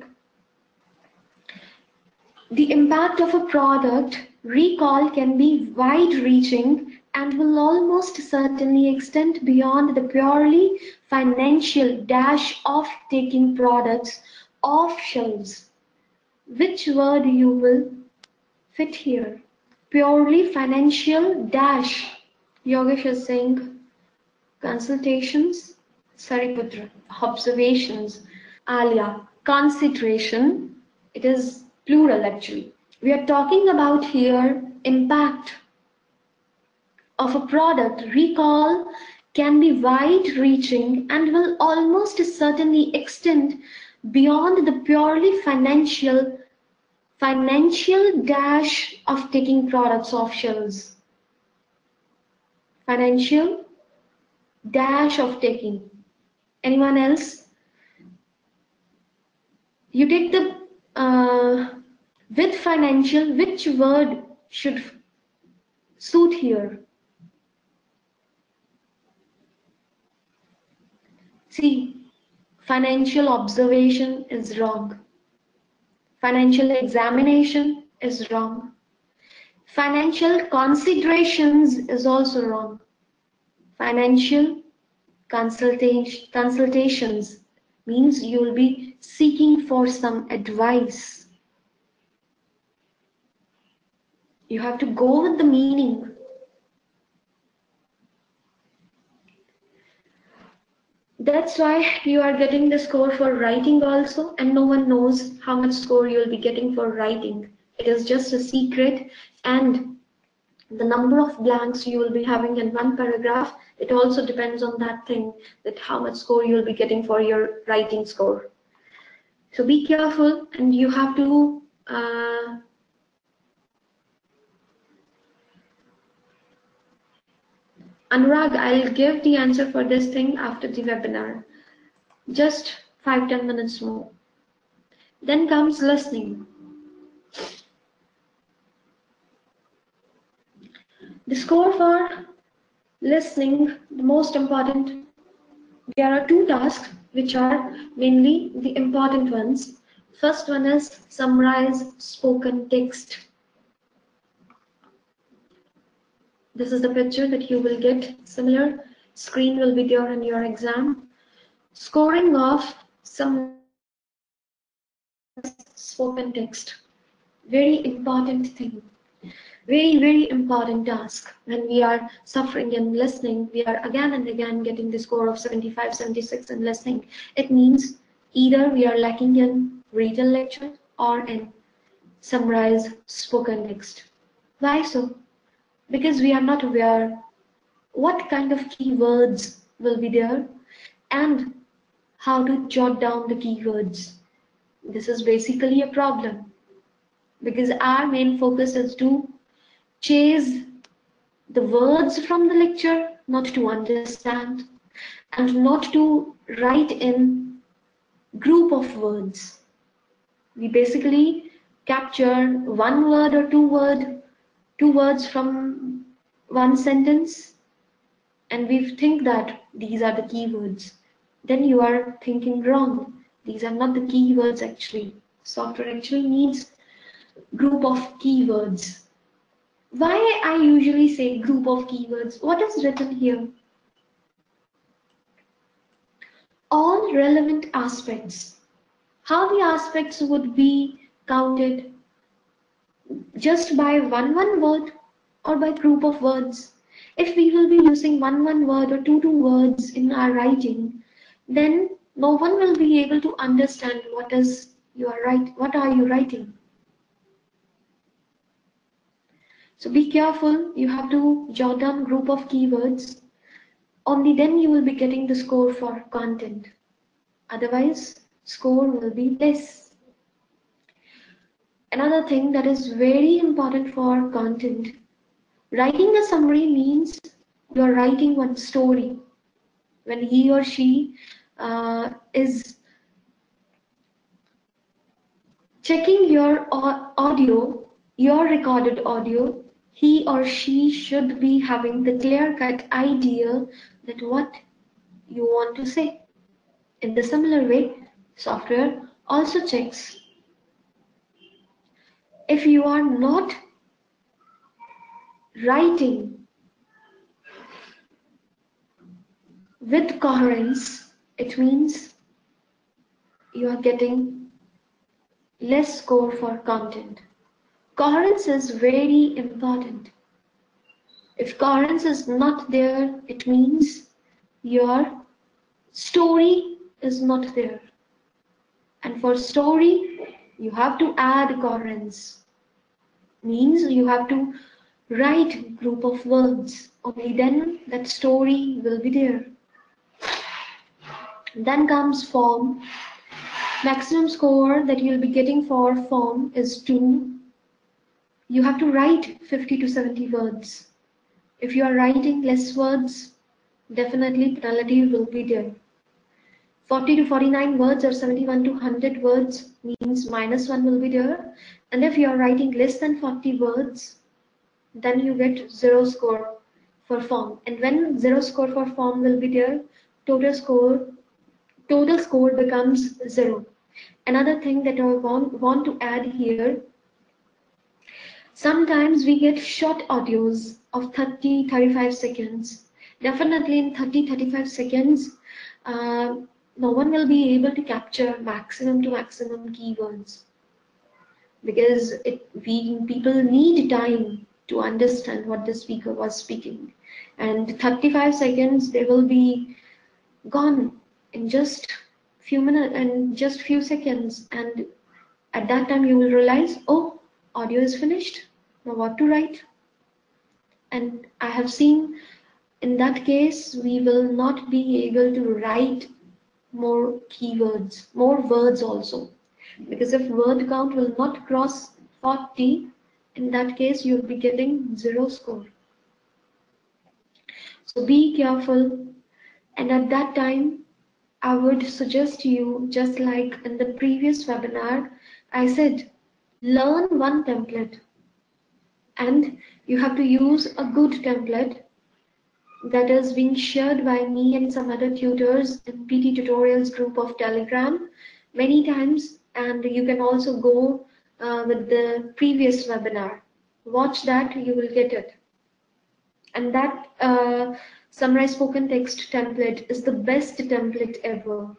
The impact of a product recall can be wide-reaching and will almost certainly extend beyond the purely financial dash of taking products off shelves. Which word you will fit here? Purely financial dash. Yogesh is saying consultations. Sariputra, observations. Alia, consideration. It is plural actually. We are talking about here impact of a product. Recall can be wide-reaching and will almost certainly extend beyond the purely financial dash of taking products off shelves. Financial dash of taking. Anyone else? You take the with financial, which word should suit here? See, financial observation is wrong. Financial examination is wrong. Financial considerations is also wrong. Financial consultations means you will be seeking for some advice. You have to go with the meaning. That's why you are getting the score for writing also, and no one knows how much score you will be getting for writing. It is just a secret, and the number of blanks you will be having in one paragraph, it also depends on that thing, that how much score you will be getting for your writing score. So be careful, and you have to Anurag, I'll give the answer for this thing after the webinar. Just 5-10 minutes more. Then comes listening. The score for listening, the most important, there are two tasks which are mainly the important ones. First one is summarize spoken text. This is the picture that you will get. Similar screen will be there in your exam. Scoring of some spoken text. Very important thing. Very important task. When we are suffering in listening, we are again and again getting the score of 75, 76 in listening. It means either we are lacking in Retell Lecture or in Summarise Spoken Text. Why so? Because we are not aware what kind of keywords will be there and how to jot down the keywords. This is basically a problem, because our main focus is to chase the words from the lecture, not to understand, and not to write in group of words. We basically capture one word or two words from one sentence, and we think that these are the keywords. Then you are thinking wrong. These are not the keywords actually. Software actually needs group of keywords. Why I usually say group of keywords? What is written here? All relevant aspects. How the aspects would be counted? Just by one word. or by group of words. If we will be using one word or two words in our writing, then no one will be able to understand what are you writing. So be careful, you have to jot down group of keywords. Only then you will be getting the score for content. Otherwise, score will be less. Another thing that is very important for content, writing a summary means you are writing one story. When he or she is checking your audio, your recorded audio, he or she should be having the clear-cut idea that what you want to say. In the similar way, software also checks. If you are not writing with coherence, it means you are getting less score for content. Coherence is very important. If coherence is not there, it means your story is not there. And for story, you have to add coherence. Means you have to write group of words. Only then that story will be there. Then comes form. Maximum score that you'll be getting for form is 2. You have to write 50 to 70 words. If you are writing less words, definitely penalty will be there. 40 to 49 words or 71 to 100 words means -1 will be there. And if you are writing less than 40 words, then you get 0 score for form. And when 0 score for form will be there, total score becomes 0. Another thing that I want to add here, sometimes we get short audios of 30-35 seconds. Definitely in 30-35 seconds, no one will be able to capture maximum to maximum keywords, because people need time to understand what the speaker was speaking. And 35 seconds, they will be gone in just few minutes and just few seconds, and at that time you will realize, oh, audio is finished, now what to write. And I have seen in that case we will not be able to write more keywords, more words also, because if word count will not cross 40, in that case you will be getting 0 score. So be careful, and at that time I would suggest you, just like in the previous webinar, I said, learn one template, and you have to use a good template that is being shared by me and some other tutors in PT tutorials group of Telegram many times, and you can also go with the previous webinar. Watch that, you will get it. And that Summarise Spoken Text template is the best template ever,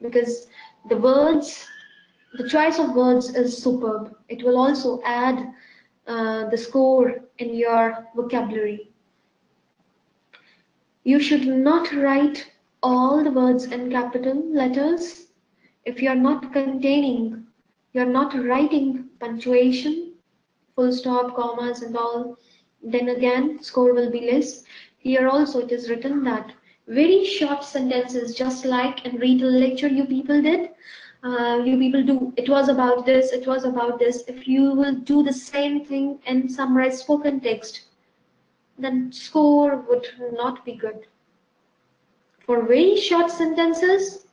because the choice of words is superb. It will also add the score in your vocabulary. You should not write all the words in capital letters. If you're not writing punctuation, full stop, commas and all, then again score will be less. Here also it is written that very short sentences, just like in Retell Lecture you people did, you people do, it was about this, it was about this. If you will do the same thing in Summarise Spoken Text, then score would not be good. For very short sentences,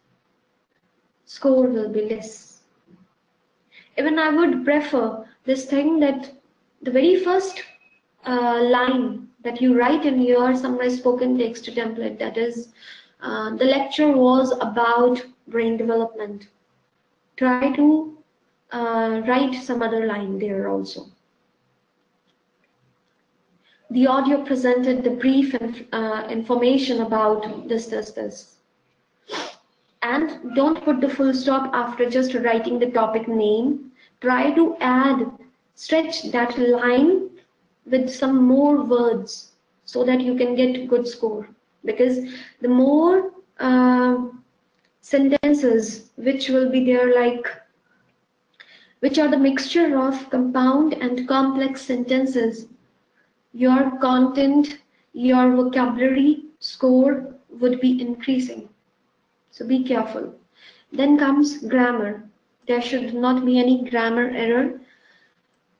score will be less. Even I would prefer this thing that the very first line that you write in your Summarise Spoken Text template, that is, the lecture was about brain development. Try to write some other line there also. The audio presented the brief information about this. And don't put the full stop after just writing the topic name. Try to stretch that line with some more words so that you can get good score, because the more sentences which will be there, like which are the mixture of compound and complex sentences, your content, your vocabulary score would be increasing. So be careful. Then comes grammar. There should not be any grammar error.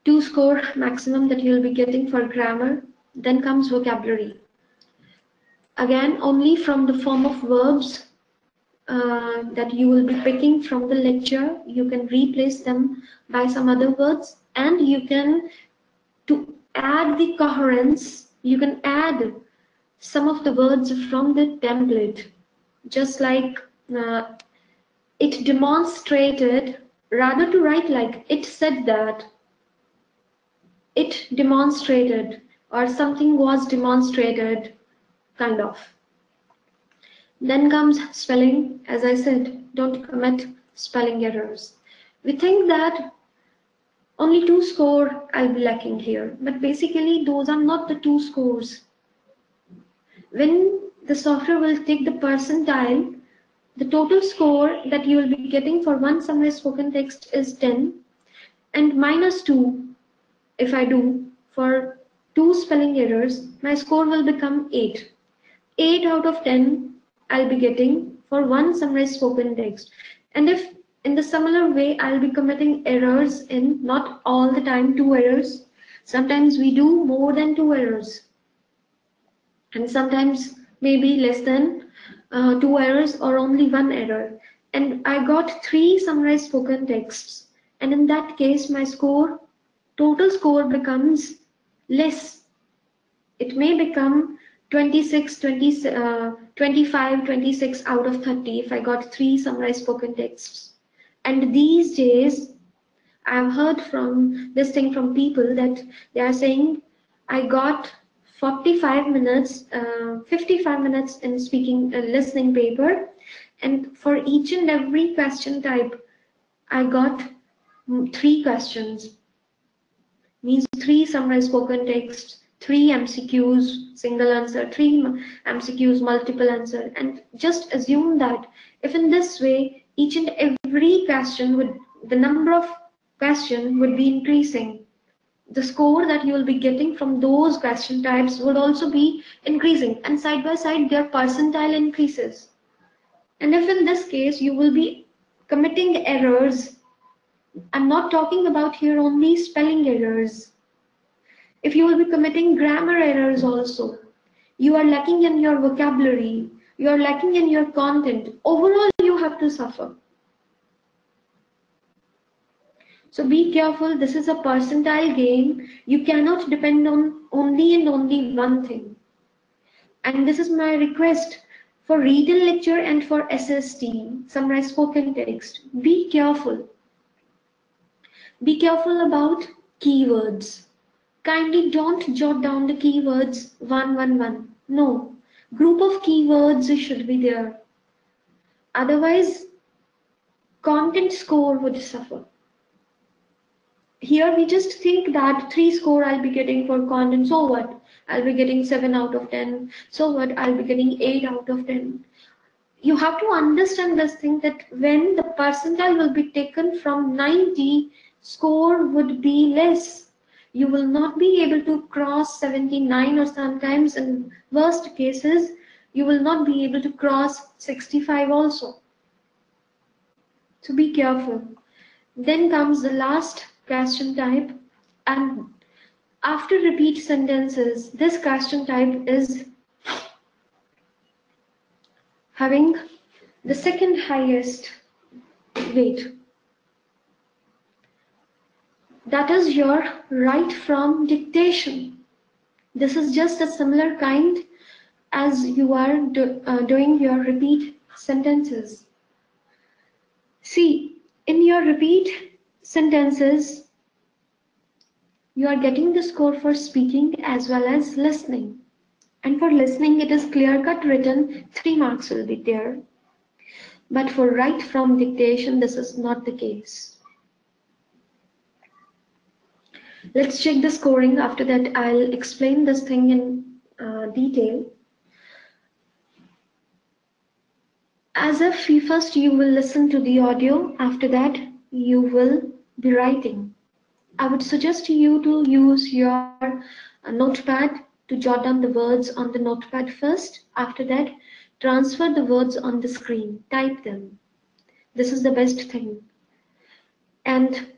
2 score maximum that you'll be getting for grammar. Then comes vocabulary. Again, only from the form of verbs that you will be picking from the lecture. You can replace them by some other words, and you can, to add the coherence, you can add some of the words from the template, just like it demonstrated, rather to write like it said that, it demonstrated, or something was demonstrated, kind of. Then comes spelling. As I said, don't commit spelling errors. We think that only 2 score I'll be lacking here, but basically those are not the 2 scores. When the software will take the percentile, the total score that you will be getting for one summarized spoken text is 10, and minus 2 if I do for 2 spelling errors, my score will become 8. 8 out of 10 I'll be getting for one summarized spoken text. And if in the similar way I'll be committing errors in not all the time 2 errors, sometimes we do more than 2 errors, and sometimes maybe less than 2 errors or only 1 error, and I got 3 summarized spoken texts, and in that case my score, total score, becomes less. It may become 26, 20, 25, 26 out of 30 if I got 3 summarized spoken texts. And these days I've heard from this thing from people that they are saying, I got 45 minutes, 55 minutes in speaking, listening paper, and for each and every question type I got 3 questions, means 3 summarized spoken texts, 3 MCQs, single answer, 3 MCQs, multiple answer. And just assume that if in this way each and every question would, the number of question would be increasing, the score that you will be getting from those question types would also be increasing, and side by side their percentile increases. And if in this case you will be committing errors, I'm not talking about here only spelling errors. If you will be committing grammar errors also, you are lacking in your vocabulary, you are lacking in your content, overall you have to suffer. So be careful, this is a percentile game. You cannot depend on only and only one thing. And this is my request for Retell Lecture and for SST, Summarise Spoken Text. Be careful. Be careful about keywords. Kindly don't jot down the keywords 111. No, group of keywords should be there. Otherwise, content score would suffer. Here we just think that 3 score I'll be getting for content, so what? I'll be getting 7 out of 10. So what? I'll be getting 8 out of 10. You have to understand this thing, that when the percentile will be taken from 90, score would be less. You will not be able to cross 79, or sometimes in worst cases, you will not be able to cross 65 also. So be careful. Then comes the last question type, and after repeat sentences, this question type is having the second highest weight. That is your write from dictation. This is just a similar kind as you are doing your repeat sentences. See, in your repeat sentences, you are getting the score for speaking as well as listening. And for listening, it is clear-cut written, 3 marks will be there. But for write from dictation, this is not the case. Let's check the scoring. After that, I'll explain this thing in detail. As if first you will listen to the audio, after that you will be writing. I would suggest you to use your notepad to jot down the words on the notepad first. After that, transfer the words on the screen, type them. This is the best thing. And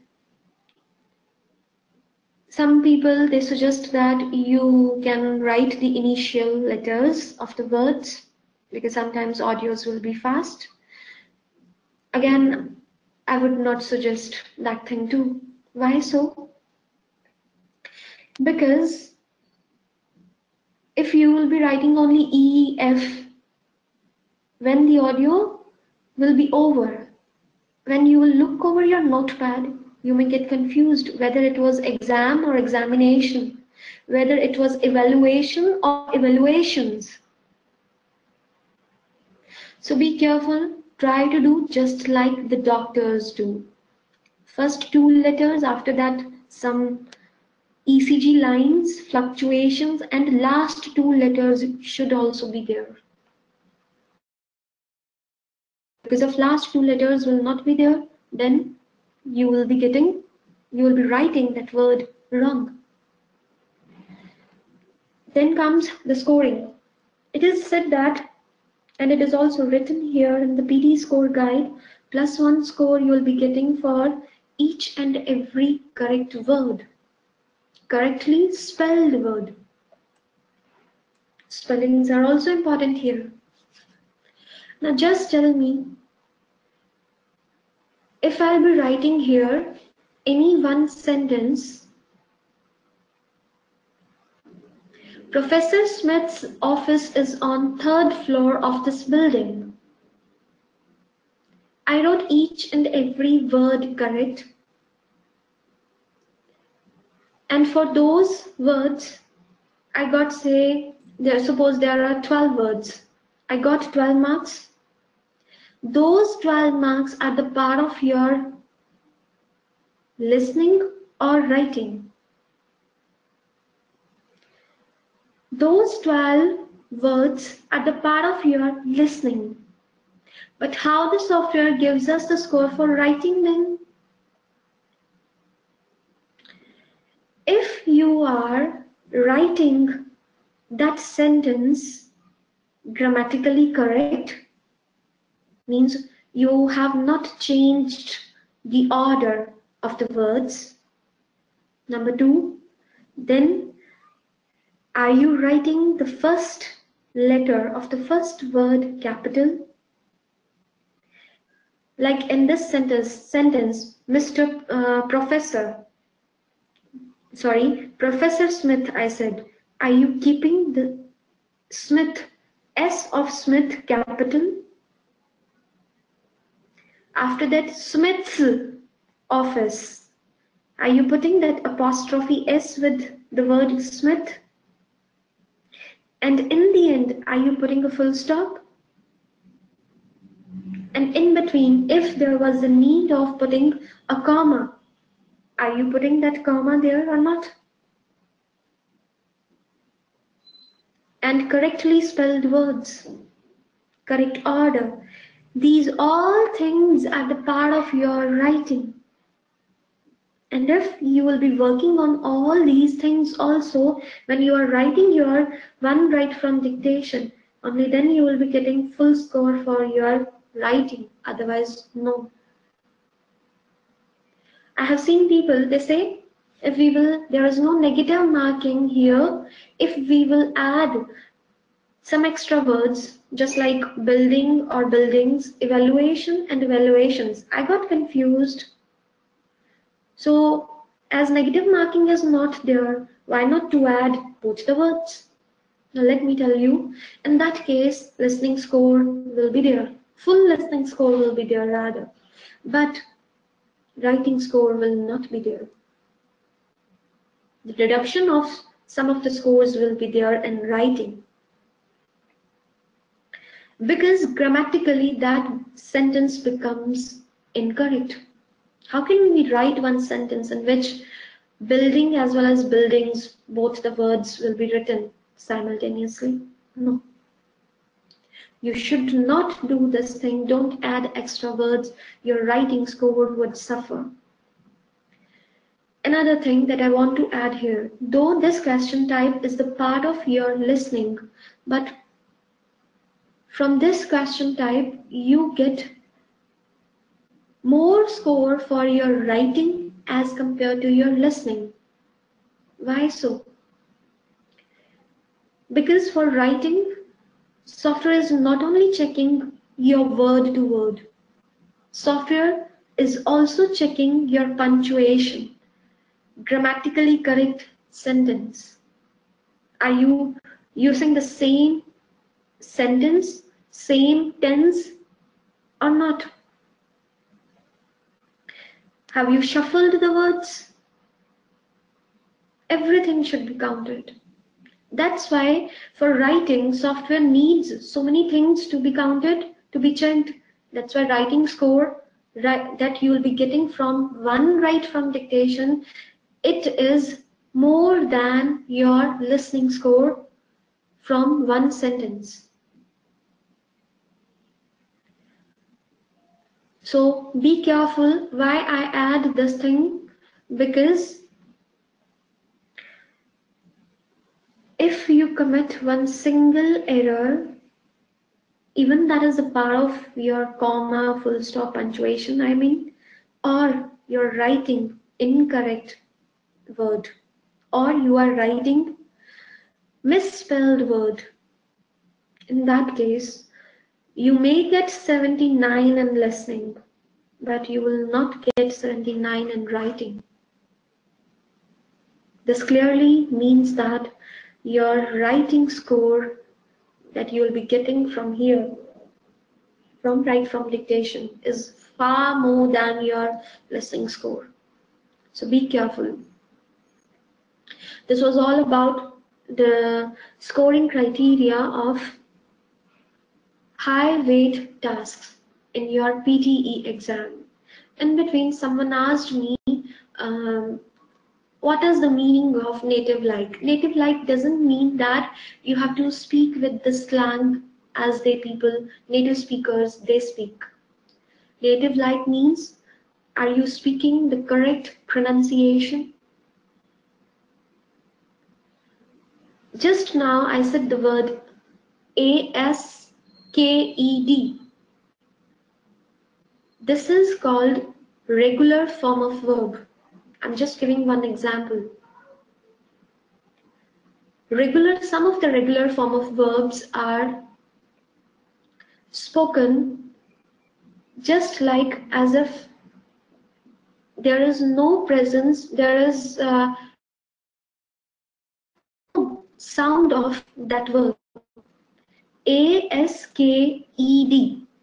some people, they suggest that you can write the initial letters of the words because sometimes audios will be fast. Again, I would not suggest that thing too. Why so? Because if you will be writing only E, F, when the audio will be over, when you will look over your notepad, you may get confused whether it was exam or examination, whether it was evaluation or evaluations. So be careful, try to do just like the doctors do. First two letters, after that some ECG lines, fluctuations, and last two letters should also be there. Because if last two letters will not be there, then you will be writing that word wrong. Then comes the scoring. It is said that, and it is also written here in the Pde Score guide, +1 score you will be getting for each and every correct word, correctly spelled word. Spellings are also important here. Now just tell me, if I'll be writing here any one sentence, Professor Smith's office is on 3rd floor of this building. I wrote each and every word correct. And for those words, I got, say, suppose there are 12 words. I got 12 marks. Those 12 marks are the part of your listening or writing. Those 12 words are the part of your listening. But how the software gives us the score for writing them? If you are writing that sentence grammatically correct, means you have not changed the order of the words. Number 2, then are you writing the first letter of the first word capital? Like in this sentence, Professor Smith, I said, are you keeping the Smith, S of Smith capital? After that, Smith's office, are you putting that apostrophe S with the word Smith? And in the end, are you putting a full stop? And in between, if there was a need of putting a comma, are you putting that comma there or not? And correctly spelled words, correct order. These all things are the part of your writing. And if you will be working on all these things also when you are writing your one write from dictation, only then you will be getting full score for your writing. Otherwise, no. I have seen people, they say, there is no negative marking here if we will add some extra words, just like building or buildings, evaluation and evaluations. I got confused. So, as negative marking is not there, why not to add both the words? Now let me tell you, in that case, listening score will be there. Full listening score will be there rather. But writing score will not be there. The reduction of some of the scores will be there in writing. Because grammatically that sentence becomes incorrect. How can we write one sentence in which building as well as buildings, both the words will be written simultaneously. No. You should not do this thing. Don't add extra words. Your writing score would suffer. Another thing that I want to add here, though this question type is the part of your listening, but from this question type, you get more score for your writing as compared to your listening. Why so? Because for writing, software is not only checking your word to word, software is also checking your punctuation, grammatically correct sentence. Are you using the same sentence, same tense or not? Have you shuffled the words? Everything should be counted. That's why for writing, software needs so many things to be counted, to be checked. That's why writing score that you will be getting from one write from dictation, it is more than your listening score from one sentence. So be careful why I add this thing, because if you commit one single error, even that is a part of your comma, full stop, punctuation, I mean, or you're writing incorrect word, or you are writing misspelled word, in that case, you may get 79 in listening, but you will not get 79 in writing. This clearly means that your writing score that you will be getting from here, from write from dictation, is far more than your listening score. So be careful. This was all about the scoring criteria of high weight tasks in your PTE exam. In between, someone asked me, what is the meaning of native like? Native like doesn't mean that you have to speak with the slang as native speakers, they speak. Native like means, are you speaking the correct pronunciation? Just now I said the word ASKED. This is called regular form of verb. I'm just giving one example. Some of the regular form of verbs are spoken just like as if there is no presence, there is no sound of that verb. ASKED.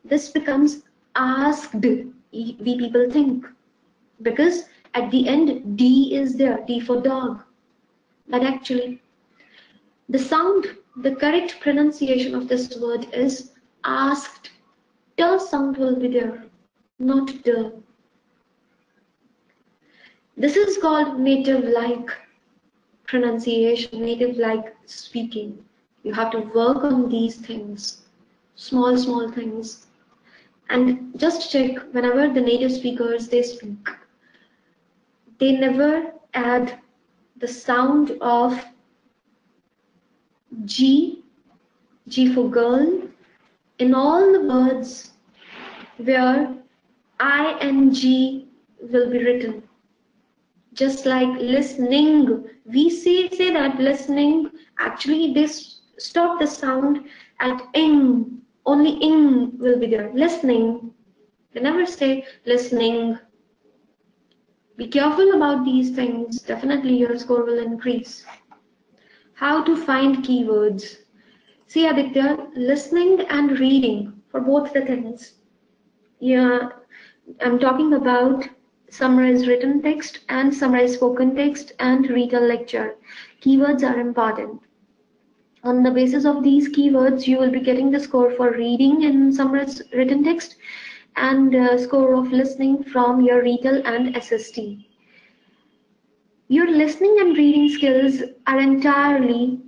This becomes asked, we people think, because at the end D is there, D for dog. But actually, the sound, the correct pronunciation of this word is asked. The sound will be there, not the. This is called native-like pronunciation, native-like speaking. You have to work on these things, small things. And just check, whenever the native speakers, they speak, they never add the sound of G for girl, in all the words where ing will be written. Just like listening, we say that listening, actually they stop the sound at ing, only ing will be there. Listening, they never say listening. Be careful about these things, definitely your score will increase. How to find keywords? See Aditya, listening and reading, for both the things. Yeah, I'm talking about Summarise Written Text and Summarise Spoken Text and Retell Lecture. Keywords are important. On the basis of these keywords, you will be getting the score for reading in Summarise Written Text and score of listening from your Retell and SST. Your listening and reading skills are entirely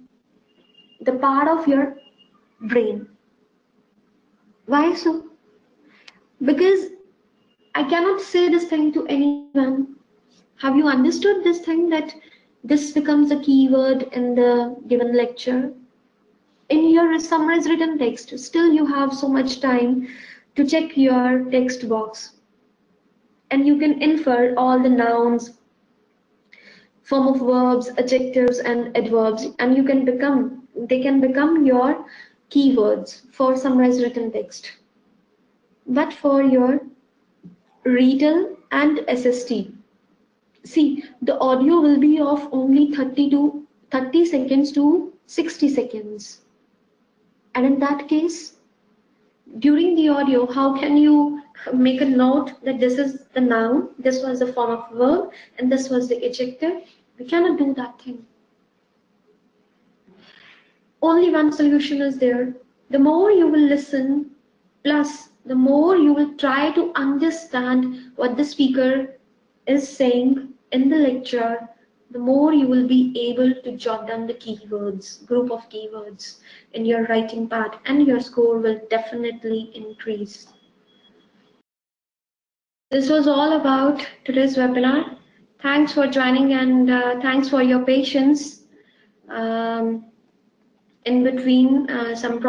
the part of your brain. Why so? Because I cannot say this thing to anyone. Have you understood this thing that this becomes a keyword in the given lecture? In your summarized written text, still you have so much time to check your text box and you can infer all the nouns, form of verbs, adjectives and adverbs, and they can become your keywords for summarized written text. But for your Retell and SST, see, the audio will be of only 30 seconds to 60 seconds. And in that case, during the audio, how can you make a note that this is the noun, this was the form of verb, and this was the adjective? We cannot do that thing. Only one solution is there. The more you will listen, plus the more you will try to understand what the speaker is saying in the lecture, the more you will be able to jot down the keywords, group of keywords in your writing part, and your score will definitely increase. This was all about today's webinar. Thanks for joining and thanks for your patience. In between, some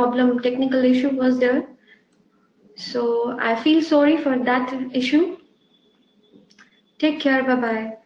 technical issue was there. So I feel sorry for that issue. Take care, bye-bye.